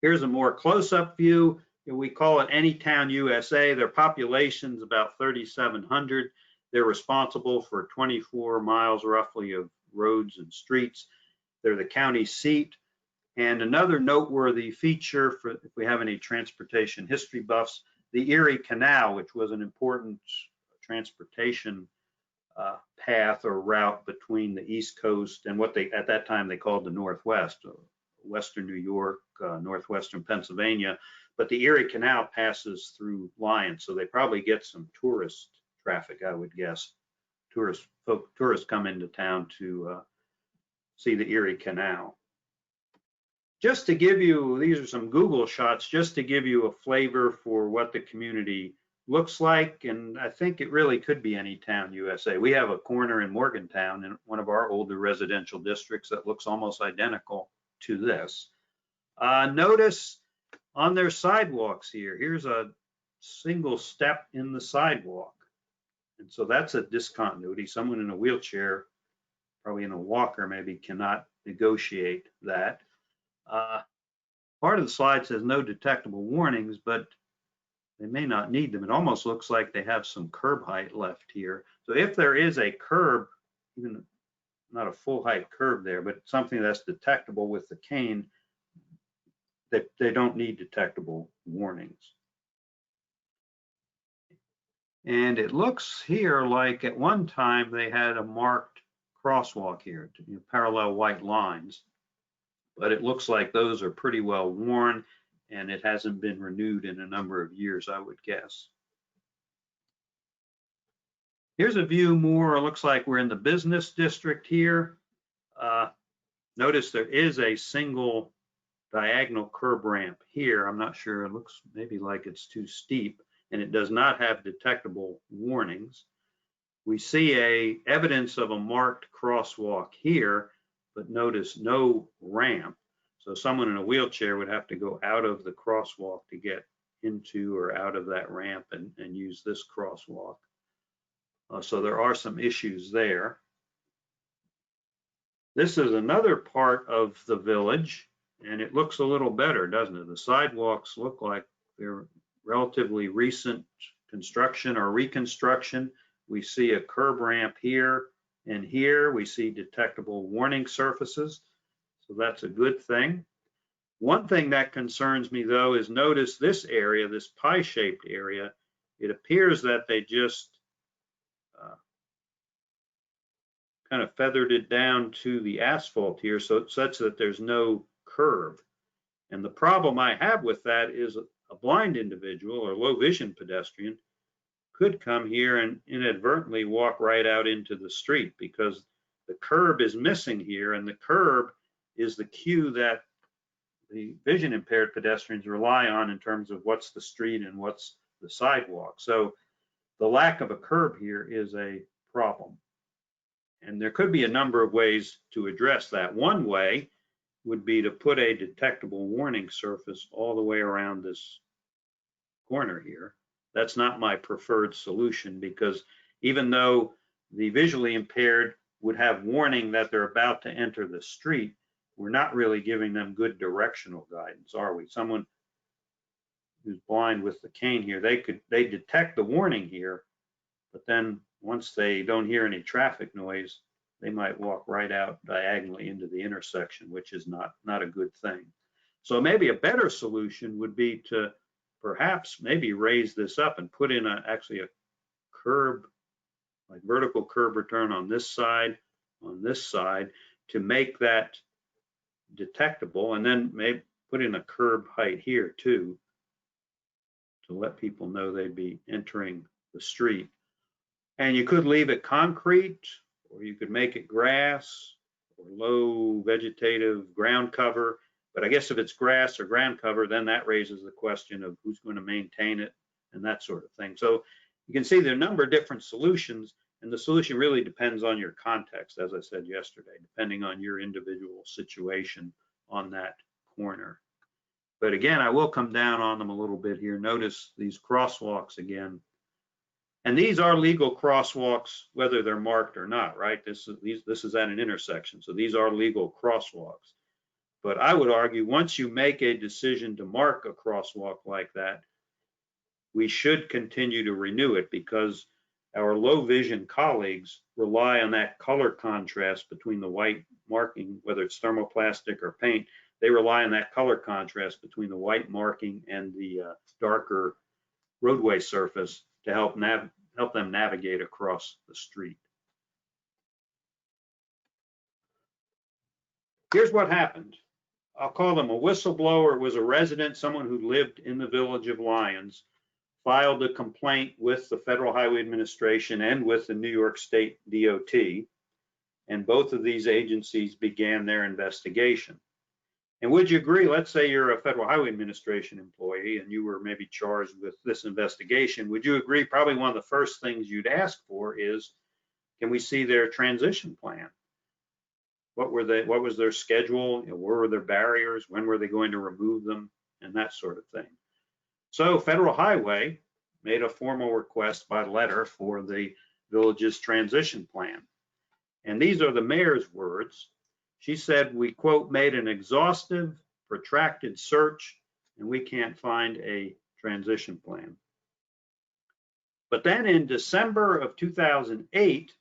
Here's a more close-up view. We call it Anytown, USA. Their population's about 3,700. They're responsible for 24 miles roughly of roads and streets. They're the county seat. And another noteworthy feature, for if we have any transportation history buffs, the Erie Canal, which was an important transportation path or route between the East Coast and what they, at that time, they called the Northwest, Western New York, Northwestern Pennsylvania. But the Erie Canal passes through Lyons, so they probably get some tourist traffic, I would guess. Tourists come into town to see the Erie Canal. Just to give you, these are some Google shots, just to give you a flavor for what the community looks like. And I think it really could be any town, USA. We have a corner in Morgantown in one of our older residential districts that looks almost identical to this. Notice on their sidewalks here, here's a single step in the sidewalk. And so that's a discontinuity. Someone in a wheelchair, probably in a walker, maybe cannot negotiate that. Part of the slide says no detectable warnings, but they may not need them. It almost looks like they have some curb height left here. So if there is a curb, even not a full height curb there, but something that's detectable with the cane, that they don't need detectable warnings. And it looks here like at one time they had a marked crosswalk here, parallel white lines. But it looks like those are pretty well worn, and it hasn't been renewed in a number of years, I would guess. Here's a view more, it looks like we're in the business district here. Notice there is a single diagonal curb ramp here. I'm not sure, it looks maybe like it's too steep, and it does not have detectable warnings. We see evidence of a marked crosswalk here, but notice no ramp. So someone in a wheelchair would have to go out of the crosswalk to get into or out of that ramp and use this crosswalk. So there are some issues there. This is another part of the village, and it looks a little better, doesn't it? The sidewalks look like they're relatively recent construction or reconstruction. We see a curb ramp here, and here we see detectable warning surfaces. So that's a good thing. One thing that concerns me though is notice this area, this pie-shaped area, it appears that they just kind of feathered it down to the asphalt here, so such that there's no curve. And the problem I have with that is a blind individual or low vision pedestrian could come here and inadvertently walk right out into the street because the curb is missing here, and the curb is the cue that the vision impaired pedestrians rely on in terms of what's the street and what's the sidewalk. So the lack of a curb here is a problem. And there could be a number of ways to address that. One way would be to put a detectable warning surface all the way around this corner here. That's not my preferred solution, because even though the visually impaired would have warning that they're about to enter the street, we're not really giving them good directional guidance, are we? Someone who's blind with the cane here, they detect the warning here, but then once they don't hear any traffic noise, they might walk right out diagonally into the intersection, which is not a good thing. So maybe a better solution would be to perhaps maybe raise this up and put in actually a curb, like vertical curb return on this side, to make that detectable, and then maybe put in a curb height here too, to let people know they'd be entering the street. And you could leave it concrete, or you could make it grass or low vegetative ground cover. But I guess if it's grass or ground cover, then that raises the question of who's going to maintain it and that sort of thing. So you can see there are a number of different solutions, and the solution really depends on your context, as I said yesterday, depending on your individual situation on that corner. But again, I will come down on them a little bit here. Notice these crosswalks again. And these are legal crosswalks, whether they're marked or not, right? This is at an intersection, so these are legal crosswalks. But I would argue once you make a decision to mark a crosswalk like that, we should continue to renew it, because our low vision colleagues rely on that color contrast between the white marking, whether it's thermoplastic or paint. They rely on that color contrast between the white marking and the darker roadway surface to help them navigate across the street. Here's what happened. I'll call them a whistleblower. It was a resident, someone who lived in the village of Lyons, filed a complaint with the Federal Highway Administration and with the New York State DOT, and both of these agencies began their investigation. And would you agree, let's say you're a Federal Highway Administration employee and you were maybe charged with this investigation, would you agree probably one of the first things you'd ask for is, can we see their transition plan? What was their schedule? Where were their barriers? When were they going to remove them? And that sort of thing. So Federal Highway made a formal request by letter for the village's transition plan. And these are the mayor's words. She said, we, quote, made an exhaustive, protracted search, and we can't find a transition plan. But then in December of 2008,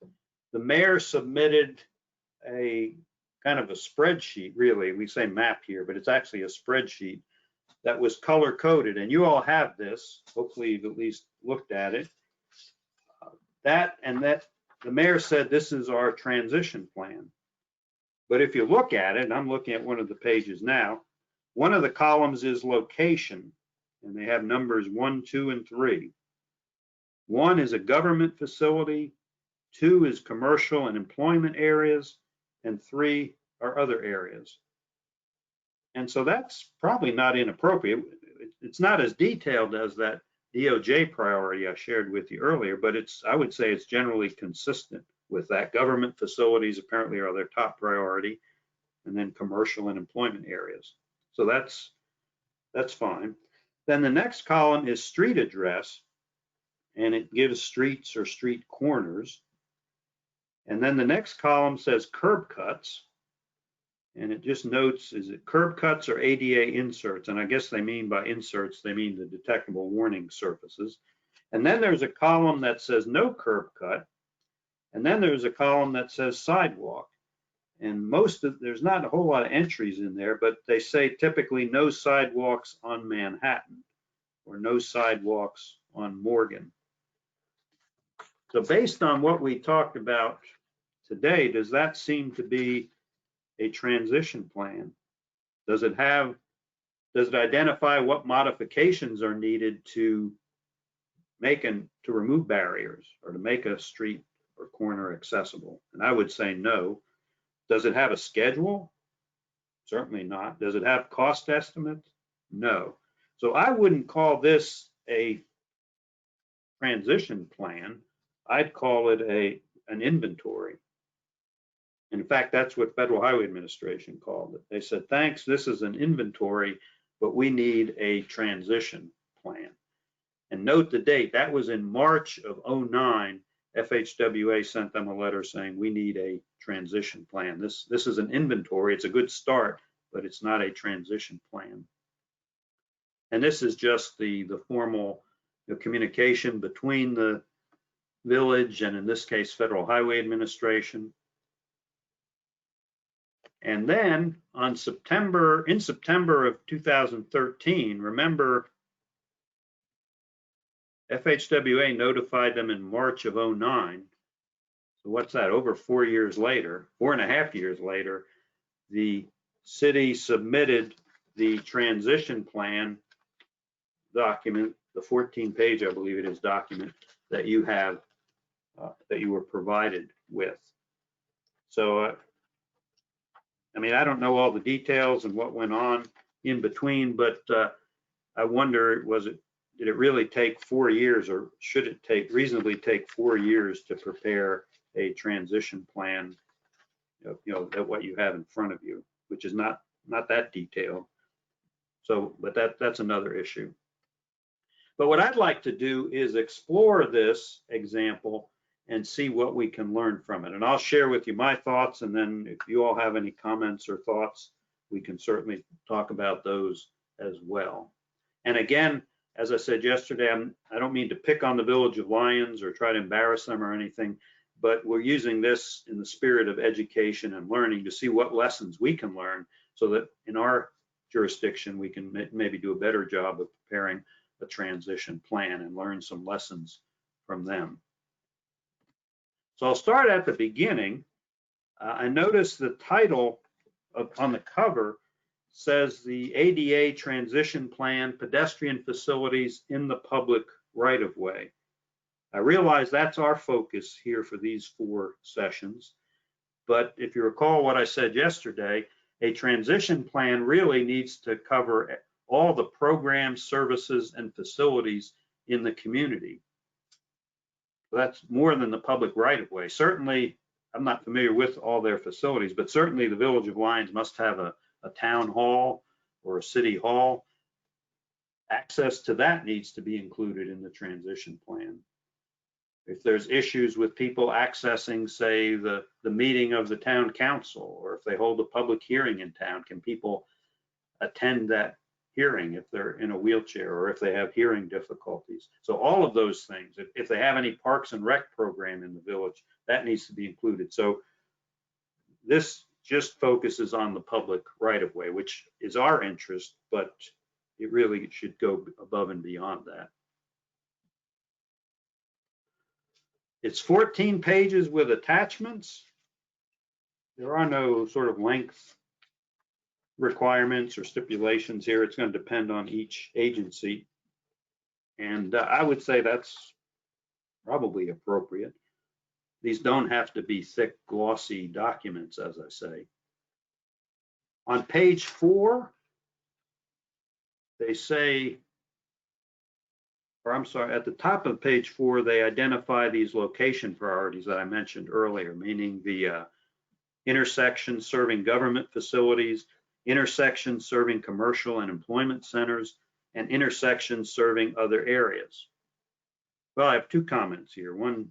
the mayor submitted a kind of a spreadsheet, really. We say map here, but it's actually a spreadsheet that was color coded. And you all have this. Hopefully you've at least looked at it. That the mayor said, this is our transition plan. But if you look at it, and I'm looking at one of the pages now, one of the columns is location, and they have numbers 1, 2, and 3. 1 is a government facility, 2 is commercial and employment areas, and 3 are other areas. And so that's probably not inappropriate. It's not as detailed as that DOJ priority I shared with you earlier, but I would say it's generally consistent with that. Government facilities apparently are their top priority, and then commercial and employment areas. So that's fine. Then the next column is street address, and it gives streets or street corners. And then the next column says curb cuts, and it just notes, is it curb cuts or ADA inserts? And I guess they mean by inserts, they mean the detectable warning surfaces. And then there's a column that says no curb cut. And then there's a column that says sidewalk. And there's not a whole lot of entries in there, but they say typically no sidewalks on Manhattan or no sidewalks on Morgan. So based on what we talked about today, does that seem to be a transition plan? Does it identify what modifications are needed to remove barriers or to make a street or corner accessible? And I would say no. Does it have a schedule? Certainly not. Does it have cost estimates? No. So I wouldn't call this a transition plan. I'd call it an inventory. In fact, that's what Federal Highway Administration called it. They said, thanks, this is an inventory, but we need a transition plan. And note the date, that was in March of 09. FHWA sent them a letter saying we need a transition plan. This is an inventory. It's a good start, but it's not a transition plan. And this is just the formal communication between the village and, in this case, Federal Highway Administration. And then in September of 2013, remember, FHWA notified them in March of 09. So what's that? Over 4 years later, 4.5 years later, the city submitted the transition plan document, the 14-page, I believe it is, document that you have, that you were provided with. So, I mean, I don't know all the details and what went on in between, but I wonder, did it really take 4 years, or should it reasonably take 4 years to prepare a transition plan, what you have in front of you, which is not that detailed. So, but that's another issue. But what I'd like to do is explore this example and see what we can learn from it. And I'll share with you my thoughts, and then if you all have any comments or thoughts, we can certainly talk about those as well. And again, as I said yesterday, I don't mean to pick on the Village of Lyons or try to embarrass them or anything, but we're using this in the spirit of education and learning to see what lessons we can learn so that in our jurisdiction, we can maybe do a better job of preparing a transition plan and learn some lessons from them. So I'll start at the beginning. I noticed the title on the cover says the ADA Transition Plan, Pedestrian Facilities in the Public Right-of-Way. I realize that's our focus here for these 4 sessions, but if you recall what I said yesterday, a transition plan really needs to cover all the programs, services, and facilities in the community. That's more than the public right-of-way. Certainly, I'm not familiar with all their facilities, but certainly the Village of Lyons must have a town hall or a city hall. Access to that needs to be included in the transition plan. If there's issues with people accessing, say, the meeting of the town council, or if they hold a public hearing in town, can people attend that hearing if they're in a wheelchair or if they have hearing difficulties? So all of those things, if they have any parks and rec program in the village, that needs to be included. So this just focuses on the public right-of-way, which is our interest, but it really should go above and beyond that. It's 14 pages with attachments. There are no sort of length requirements or stipulations here. It's going to depend on each agency. And I would say that's probably appropriate. These don't have to be thick, glossy documents, as I say. On page 4, they say, or I'm sorry, at the top of page 4, they identify these location priorities that I mentioned earlier, meaning the intersections serving government facilities, intersections serving commercial and employment centers, and intersections serving other areas. Well, I have 2 comments here, one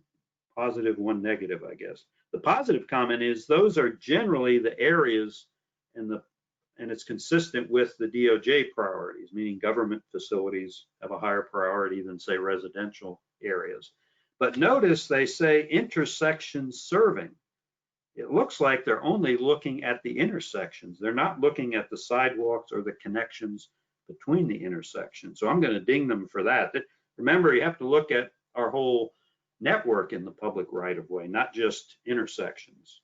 positive, one negative, I guess. The positive comment is those are generally the areas and it's consistent with the DOJ priorities, meaning government facilities have a higher priority than, say, residential areas. But notice they say intersections serving. It looks like they're only looking at the intersections. They're not looking at the sidewalks or the connections between the intersections. So I'm going to ding them for that. Remember, you have to look at our whole network in the public right-of-way, not just intersections.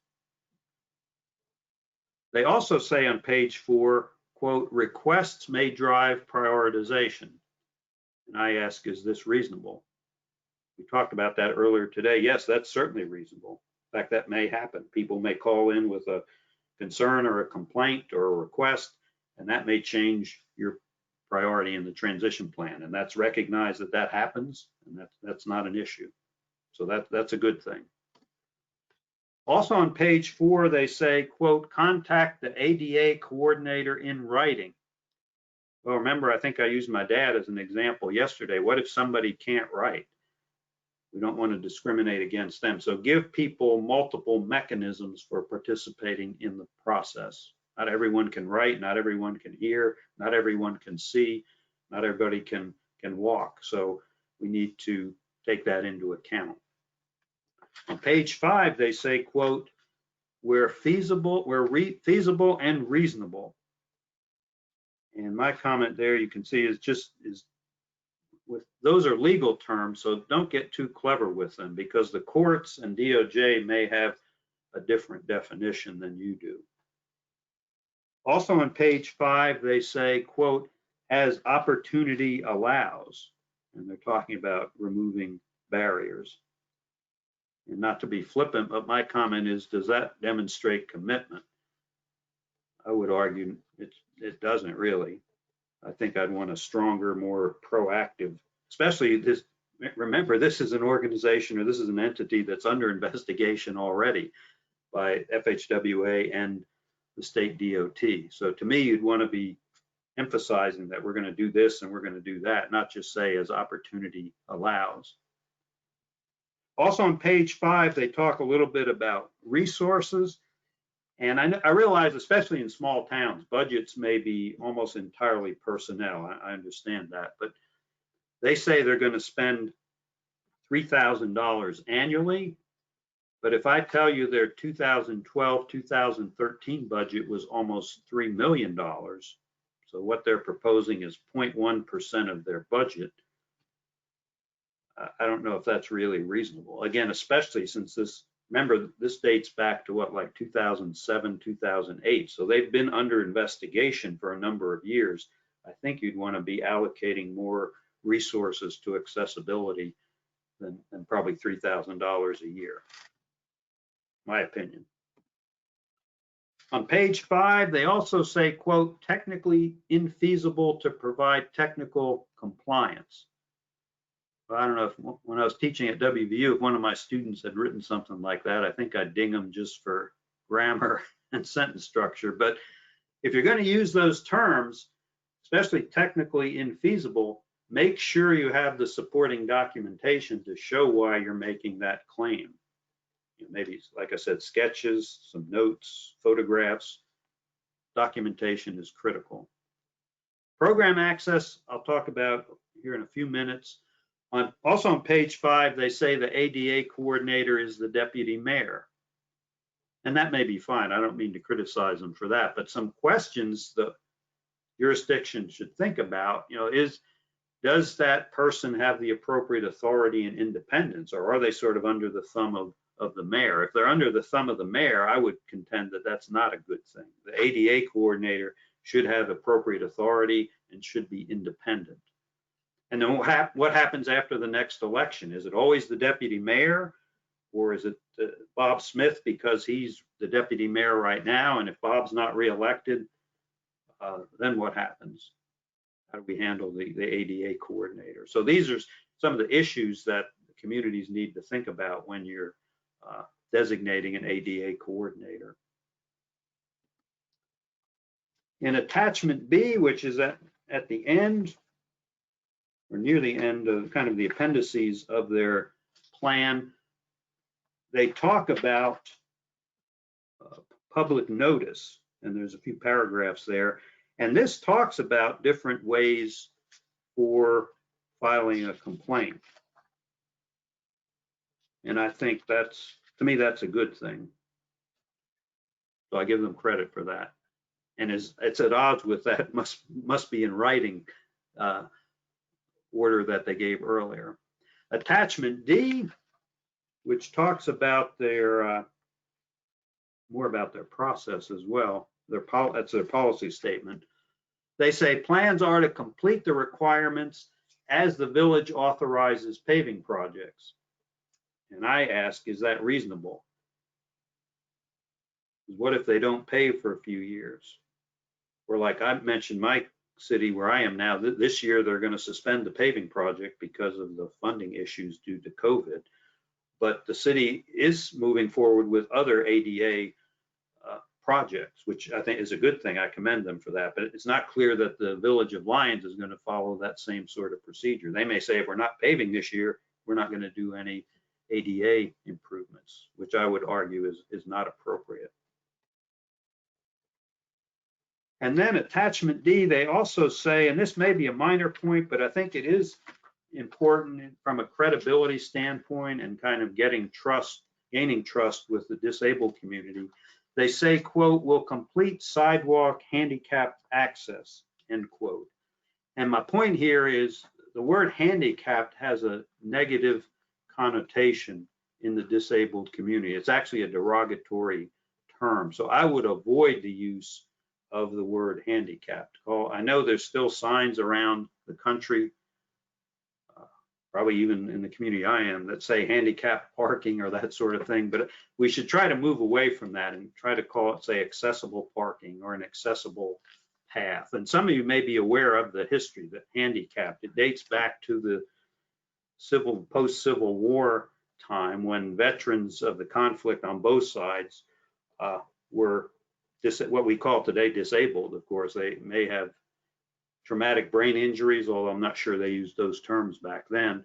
They also say on page 4, quote, requests may drive prioritization. And I ask, is this reasonable? We talked about that earlier today. Yes, that's certainly reasonable. In fact, that may happen. People may call in with a concern or a complaint or a request, and that may change your priority in the transition plan. And that's recognized that that happens, and that's not an issue. So that's a good thing. Also on page 4, they say, quote, contact the ADA coordinator in writing. Well, remember, I think I used my dad as an example yesterday. What if somebody can't write? We don't want to discriminate against them. So give people multiple mechanisms for participating in the process. Not everyone can write, not everyone can hear, not everyone can see, not everybody can walk. So we need to take that into account. On page 5, they say, quote, where feasible and reasonable. And my comment there, you can see, is with those are legal terms, so don't get too clever with them because the courts and DOJ may have a different definition than you do. Also on page 5, they say, quote, as opportunity allows, and they're talking about removing barriers. And not to be flippant, but my comment is, does that demonstrate commitment? I would argue it doesn't really. I think I'd want a stronger, more proactive, especially this. Remember, this is an organization or this is an entity that's under investigation already by FHWA and the state DOT. So to me, you'd want to be emphasizing that we're going to do this and we're going to do that, not just say as opportunity allows. Also on page 5, they talk a little bit about resources. And I realize, especially in small towns, budgets may be almost entirely personnel. I understand that. But They say they're going to spend $3,000 annually. But if I tell you their 2012, 2013 budget was almost $3 million, so what they're proposing is 0.1% of their budget, I don't know if that's really reasonable. Again, especially since this, remember, this dates back to what, like 2007, 2008. So they've been under investigation for a number of years. I think you'd want to be allocating more resources to accessibility than probably $3,000 a year. My opinion. On page 5, they also say, quote, technically infeasible to provide technical compliance. Well, I don't know if when I was teaching at WVU, if one of my students had written something like that, I think I'd ding them just for grammar and sentence structure. But if you're going to use those terms, especially technically infeasible, make sure you have the supporting documentation to show why you're making that claim. Maybe, like I said, sketches, some notes, photographs. Documentation is critical. Program access, I'll talk about here in a few minutes. Also on page 5, they say the ADA coordinator is the deputy mayor. And that may be fine. I don't mean to criticize them for that, but some questions the jurisdiction should think about, does that person have the appropriate authority and independence, or are they sort of under the thumb of the mayor? If they're under the thumb of the mayor, I would contend that that's not a good thing. The ADA coordinator should have appropriate authority and should be independent. And then what happens after the next election? Is it always the deputy mayor, or is it Bob Smith because he's the deputy mayor right now? And if Bob's not reelected, then what happens? How do we handle the ADA coordinator? So these are some of the issues that communities need to think about when you're designating an ADA coordinator. In attachment B, which is at the end or near the end of kind of the appendices of their plan, they talk about public notice, and there's a few paragraphs there. And this talks about different ways for filing a complaint. And I think to me, that's a good thing. So I give them credit for that. And it's at odds with that must be in writing order that they gave earlier. Attachment D, which talks about their more about their process as well. That's their policy statement. They say plans are to complete the requirements as the village authorizes paving projects. And I ask, is that reasonable? What if they don't pave for a few years? Or like I mentioned, my city where I am now, this year they're going to suspend the paving project because of the funding issues due to COVID. But the city is moving forward with other ADA projects, which I think is a good thing. I commend them for that. But it's not clear that the Village of Lyons is going to follow that same sort of procedure. They may say, if we're not paving this year, we're not going to do any ADA improvements, which I would argue is not appropriate. And then attachment D, they also say, and this may be a minor point, but I think it is important from a credibility standpoint and kind of gaining trust with the disabled community. They say, quote, will complete sidewalk handicapped access, end quote. And my point here is the word handicapped has a negative connotation in the disabled community. It's actually a derogatory term. So I would avoid the use of the word handicapped. I know there's still signs around the country, probably even in the community I am, that say handicapped parking or that sort of thing, but we should try to move away from that and try to call it, say, accessible parking or an accessible path. And some of you may be aware of the history that handicapped, it dates back to the post-Civil War time when veterans of the conflict on both sides were what we call today disabled. Of course, they may have traumatic brain injuries, although I'm not sure they used those terms back then.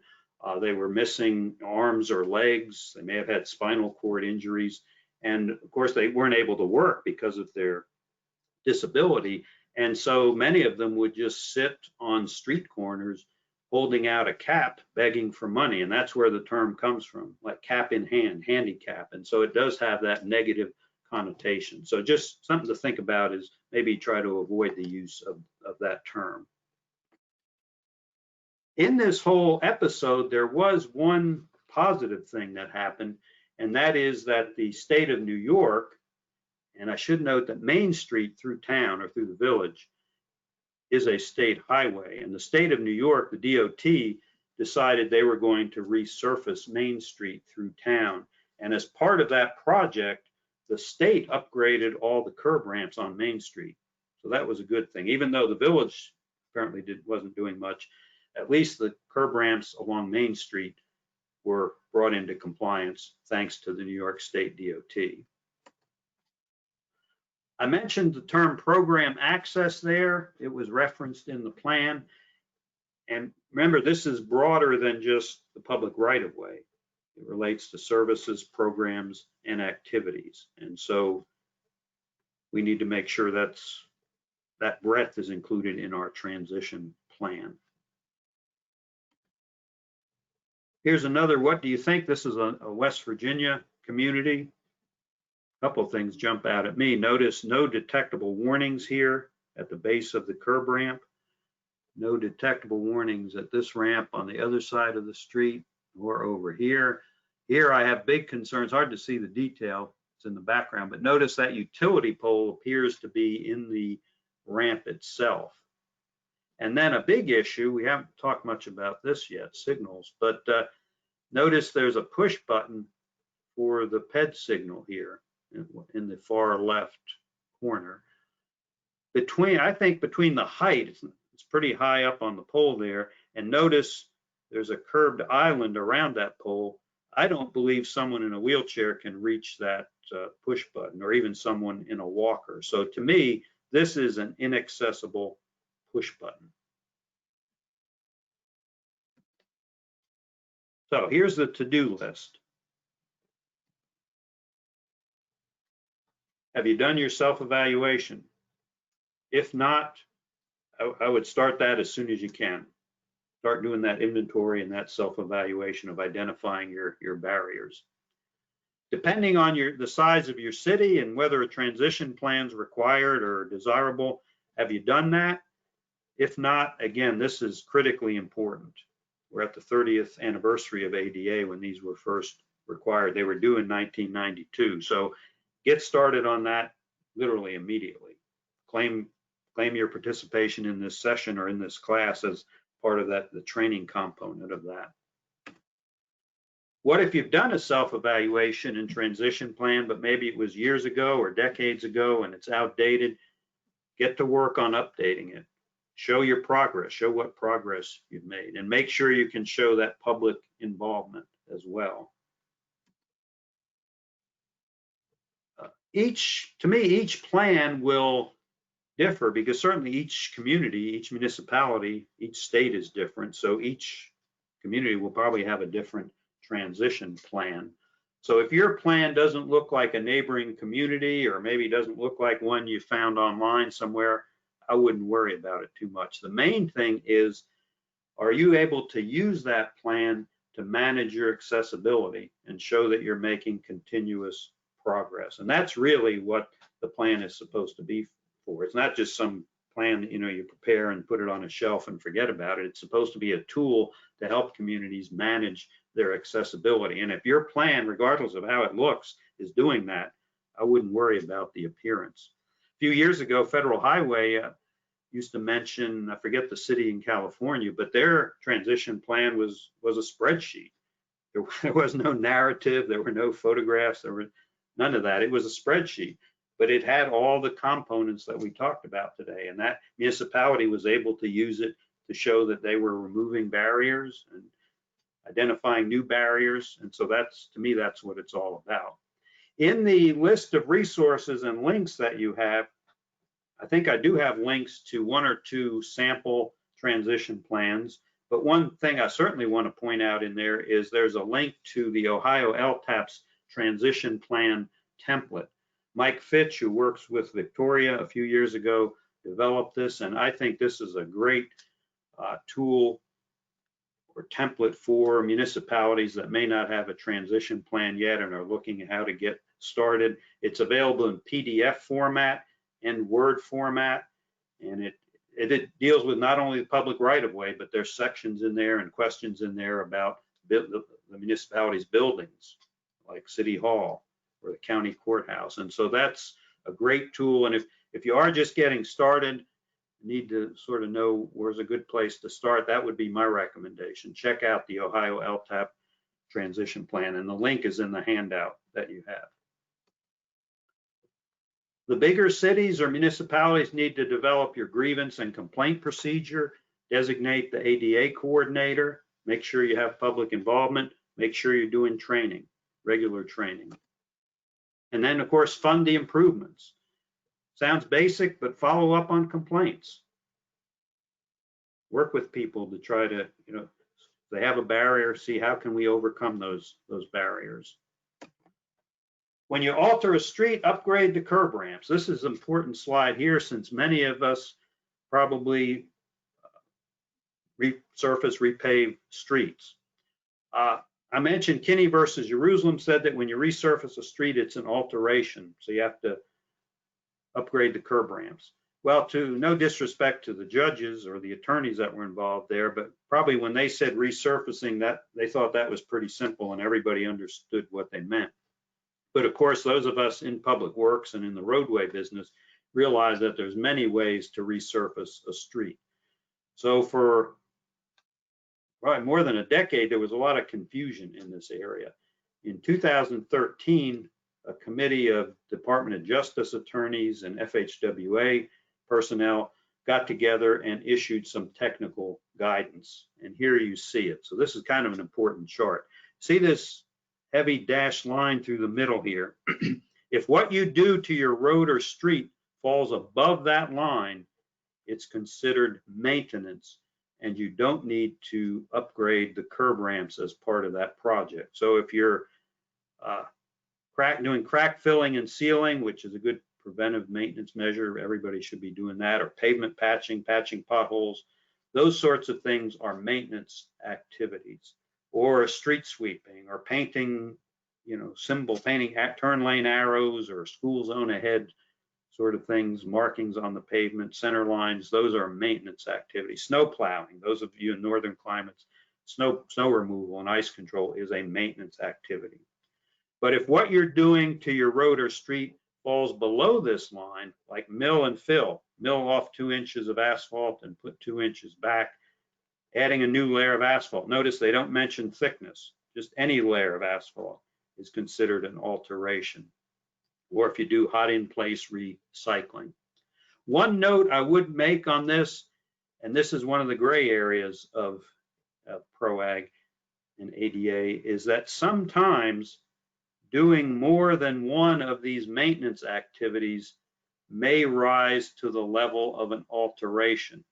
They were missing arms or legs. They may have had spinal cord injuries. And of course, they weren't able to work because of their disability. And so many of them would just sit on street corners holding out a cap, begging for money, and that's where the term comes from, like cap in hand, handicap. And so it does have that negative connotation. So just something to think about is maybe try to avoid the use of that term. In this whole episode, there was one positive thing that happened, and that is that the state of New York, and I should note that Main Street through town or through the village is a state highway, and the state of New York, the DOT, decided they were going to resurface Main Street through town. And as part of that project, the state upgraded all the curb ramps on Main Street. So that was a good thing. Even though the village apparently wasn't doing much, at least the curb ramps along Main Street were brought into compliance thanks to the New York State DOT. I mentioned the term program access there. It was referenced in the plan. And remember, this is broader than just the public right-of-way. It relates to services, programs, and activities. And so we need to make sure that breadth is included in our transition plan. Here's another, what do you think? This is a West Virginia community. A couple of things jump out at me. Notice no detectable warnings here at the base of the curb ramp. No detectable warnings at this ramp on the other side of the street or over here. Here I have big concerns, hard to see the detail, it's in the background, but notice that utility pole appears to be in the ramp itself. And then a big issue, we haven't talked much about this yet, signals, but notice there's a push button for the ped signal here in the far left corner. I think between the height, it's pretty high up on the pole there, and notice there's a curved island around that pole. I don't believe someone in a wheelchair can reach that push button, or even someone in a walker. So to me, this is an inaccessible push button. So here's the to-do list. Have you done your self-evaluation? If not, I would start that as soon as you can. Start doing that inventory and that self-evaluation of identifying your barriers. Depending on the size of your city and whether a transition plan is required or desirable, have you done that? If not, again, this is critically important. We're at the 30th anniversary of ADA when these were first required. They were due in 1992. So get started on that literally immediately. Claim your participation in this session or in this class as part of the training component of that. What if you've done a self-evaluation and transition plan, but maybe it was years ago or decades ago and it's outdated? Get to work on updating it. Show your progress, show what progress you've made, and make sure you can show that public involvement as well. To me, each plan will differ because certainly each community, each municipality, each state is different. So each community will probably have a different transition plan. So if your plan doesn't look like a neighboring community, or maybe doesn't look like one you found online somewhere, I wouldn't worry about it too much. The main thing is, are you able to use that plan to manage your accessibility and show that you're making continuous progress? And that's really what the plan is supposed to be for. It's not just some plan that you prepare and put it on a shelf and forget about it. It's supposed to be a tool to help communities manage their accessibility. And if your plan, regardless of how it looks, is doing that, I wouldn't worry about the appearance. A few years ago, Federal Highway used to mention, I forget the city in California, but their transition plan was a spreadsheet. There was no narrative, there were no photographs, there were none of that. It was a spreadsheet, but it had all the components that we talked about today. And that municipality was able to use it to show that they were removing barriers and identifying new barriers. And so to me, that's what it's all about. In the list of resources and links that you have, I think I do have links to 1 or 2 sample transition plans. But one thing I certainly want to point out in there is there's a link to the Ohio LTAP's transition plan template. Mike Fitch, who works with Victoria a few years ago, developed this, and I think this is a great tool or template for municipalities that may not have a transition plan yet and are looking at how to get started. It's available in PDF format and Word format, and it deals with not only the public right-of-way, but there's sections in there and questions in there about the municipality's buildings, like City Hall or the county courthouse. And so that's a great tool. And if you are just getting started, need to sort of know where's a good place to start, that would be my recommendation. Check out the Ohio LTAP transition plan, and the link is in the handout that you have. The bigger cities or municipalities need to develop your grievance and complaint procedure, designate the ADA coordinator, make sure you have public involvement, make sure you're doing training, regular training. And then, of course, fund the improvements. Sounds basic, but follow up on complaints. Work with people to try to, if they have a barrier, see how can we overcome those barriers. When you alter a street, upgrade the curb ramps. This is an important slide here, since many of us probably resurface, repave streets. I mentioned Kinney versus Jerusalem said that when you resurface a street, it's an alteration. So you have to upgrade the curb ramps. Well, to no disrespect to the judges or the attorneys that were involved there, but probably when they said resurfacing, that they thought that was pretty simple and everybody understood what they meant. But of course, those of us in public works and in the roadway business realize that there's many ways to resurface a street. So for more than a decade, there was a lot of confusion in this area. In 2013, a committee of Department of Justice attorneys and FHWA personnel got together and issued some technical guidance. And here you see it. So this is kind of an important chart. See this heavy dashed line through the middle here? If what you do to your road or street falls above that line, it's considered maintenance, and you don't need to upgrade the curb ramps as part of that project. So if you're doing crack filling and sealing, which is a good preventive maintenance measure, everybody should be doing that, or pavement patching, patching potholes, those sorts of things are maintenance activities. Or street sweeping, or painting, painting turn lane arrows, or school zone ahead sort of things, markings on the pavement, center lines, those are maintenance activities. Snow plowing, those of you in northern climates, snow removal and ice control is a maintenance activity. But if what you're doing to your road or street falls below this line, like mill and fill, mill off 2 inches of asphalt and put 2 inches back, adding a new layer of asphalt. Notice they don't mention thickness, just any layer of asphalt is considered an alteration. Or if you do hot in place recycling. One note I would make on this, and this is one of the gray areas of PROWAG and ADA, is that sometimes doing more than one of these maintenance activities may rise to the level of an alteration.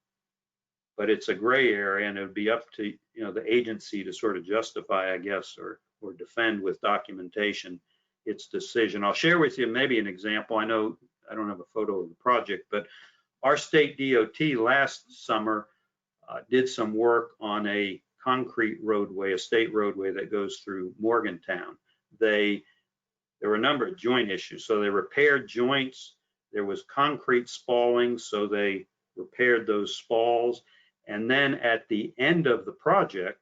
But it's a gray area, and it would be up to the agency to sort of justify, I guess, or defend with documentation its decision. I'll share with you maybe an example. I know I don't have a photo of the project, but our state DOT last summer did some work on a concrete roadway, a state roadway that goes through Morgantown. There were a number of joint issues. So they repaired joints. There was concrete spalling, so they repaired those spalls. And then at the end of the project,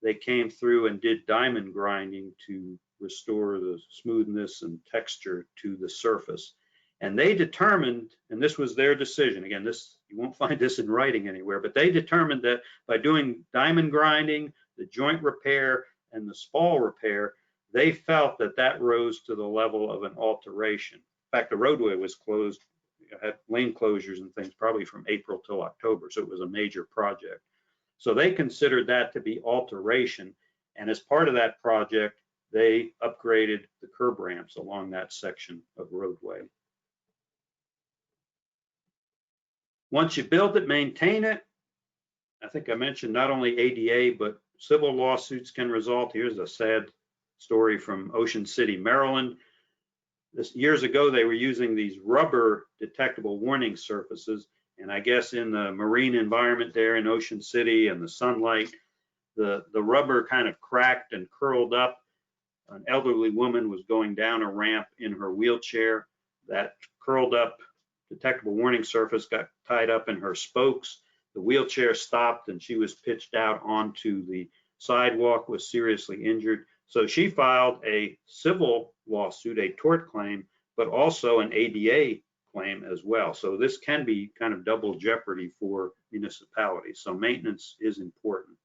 they came through and did diamond grinding to restore the smoothness and texture to the surface. And they determined, and this was their decision, again, you won't find this in writing anywhere, but they determined that by doing diamond grinding, the joint repair, and the spall repair, they felt that that rose to the level of an alteration. In fact, the roadway was closed, had lane closures and things probably from April till October, so it was a major project. So they considered that to be alteration, and as part of that project, they upgraded the curb ramps along that section of roadway. Once you build it, maintain it. I think I mentioned not only ADA, but civil lawsuits can result. Here's a sad story from Ocean City, Maryland. Years ago, they were using these rubber detectable warning surfaces. And I guess in the marine environment there in Ocean City and the sunlight, the rubber kind of cracked and curled up. An elderly woman was going down a ramp in her wheelchair. That curled up detectable warning surface got tied up in her spokes. The wheelchair stopped and she was pitched out onto the sidewalk, was seriously injured. So she filed a civil lawsuit, a tort claim, but also an ADA claim as well. So this can be kind of double jeopardy for municipalities. So maintenance is important.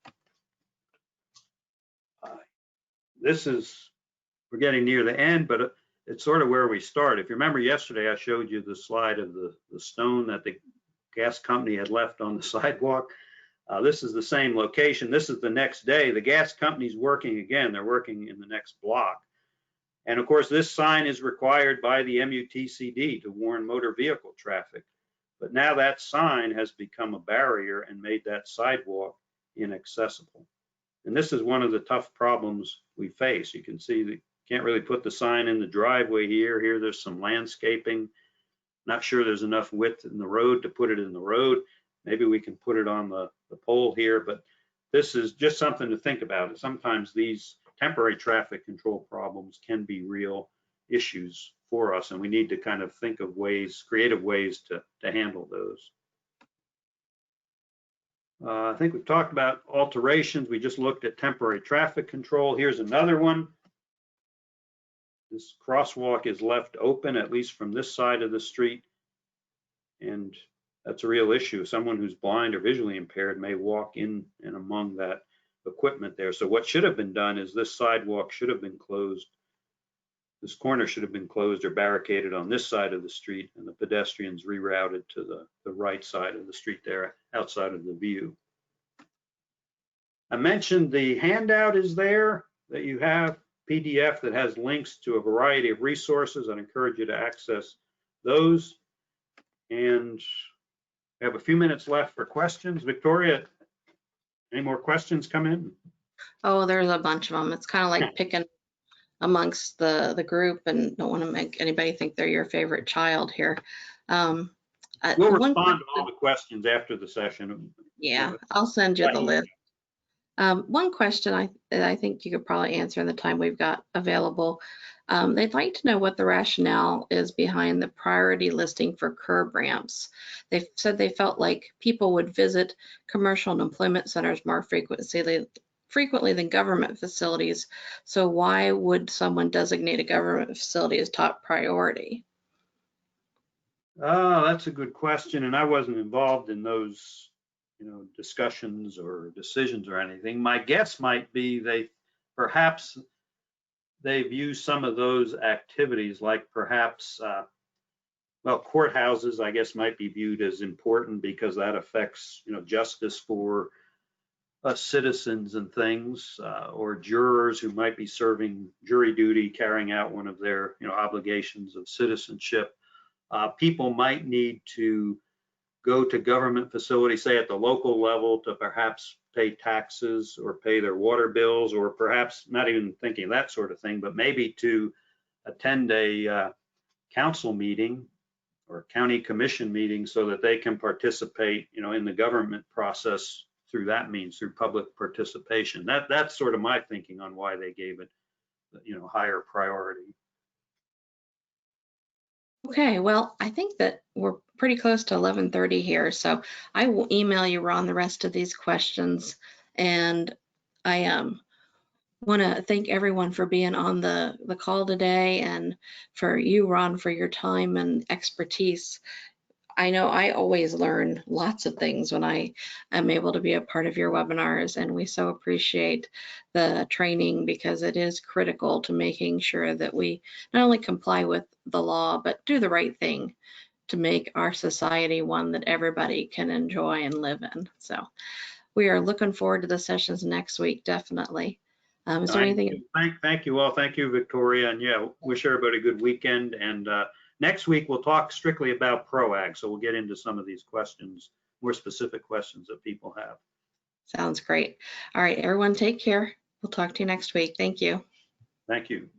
We're getting near the end, but it's sort of where we start. If you remember yesterday, I showed you the slide of the stone that the gas company had left on the sidewalk. This is the same location. This is the next day. The gas company's working again. They're working in the next block. And of course, this sign is required by the MUTCD to warn motor vehicle traffic. But now that sign has become a barrier and made that sidewalk inaccessible. And this is one of the tough problems we face. You can see that you can't really put the sign in the driveway here. Here there's some landscaping. Not sure there's enough width in the road to put it in the road. Maybe we can put it on the pole here, but this is just something to think about. Sometimes these temporary traffic control problems can be real issues for us, and we need to kind of think of ways, creative ways to handle those. I think we've talked about alterations. We just looked at temporary traffic control. Here's another one. This crosswalk is left open, at least from this side of the street, and that's a real issue. Someone who's blind or visually impaired may walk in and among that equipment there. So what should have been done is this sidewalk should have been closed. This corner should have been closed or barricaded on this side of the street, and the pedestrians rerouted to the right side of the street there, outside of the view. I mentioned the handout is there that you have, PDF that has links to a variety of resources. I'd encourage you to access those. And we have a few minutes left for questions. Victoria, any more questions come in? Oh, there's a bunch of them. It's kind of like picking amongst the group, and don't want to make anybody think they're your favorite child here. We'll respond to all the questions after the session. Yeah, I'll send you the list. One question I think you could probably answer in the time we've got available. They'd like to know what the rationale is behind the priority listing for curb ramps. They said they felt like people would visit commercial and employment centers more frequently than government facilities. So why would someone designate a government facility as top priority? Oh, that's a good question. And I wasn't involved in those, discussions or decisions or anything. My guess might be perhaps they view some of those activities like perhaps, courthouses, I guess, might be viewed as important because that affects, justice for citizens and things, or jurors who might be serving jury duty, carrying out one of their, obligations of citizenship. People might need to go to government facilities, say at the local level, to perhaps pay taxes or pay their water bills, or perhaps not even thinking of that sort of thing, but maybe to attend a council meeting or county commission meeting so that they can participate, in the government process through that means, through public participation. That's sort of my thinking on why they gave it, higher priority. Okay, well, I think that we're pretty close to 11:30 here, so I will email you, Ron, the rest of these questions. And I want to thank everyone for being on the call today, and for you, Ron, for your time and expertise. I know I always learn lots of things when I am able to be a part of your webinars, and we so appreciate the training because it is critical to making sure that we not only comply with the law, but do the right thing to make our society one that everybody can enjoy and live in. So we are looking forward to the sessions next week, definitely. Is there anything? Thank you all. Thank you, Victoria. And yeah, wish everybody a good weekend. And next week, we'll talk strictly about PROWAG. So we'll get into some of these questions, more specific questions that people have. Sounds great. All right, everyone, take care. We'll talk to you next week. Thank you. Thank you.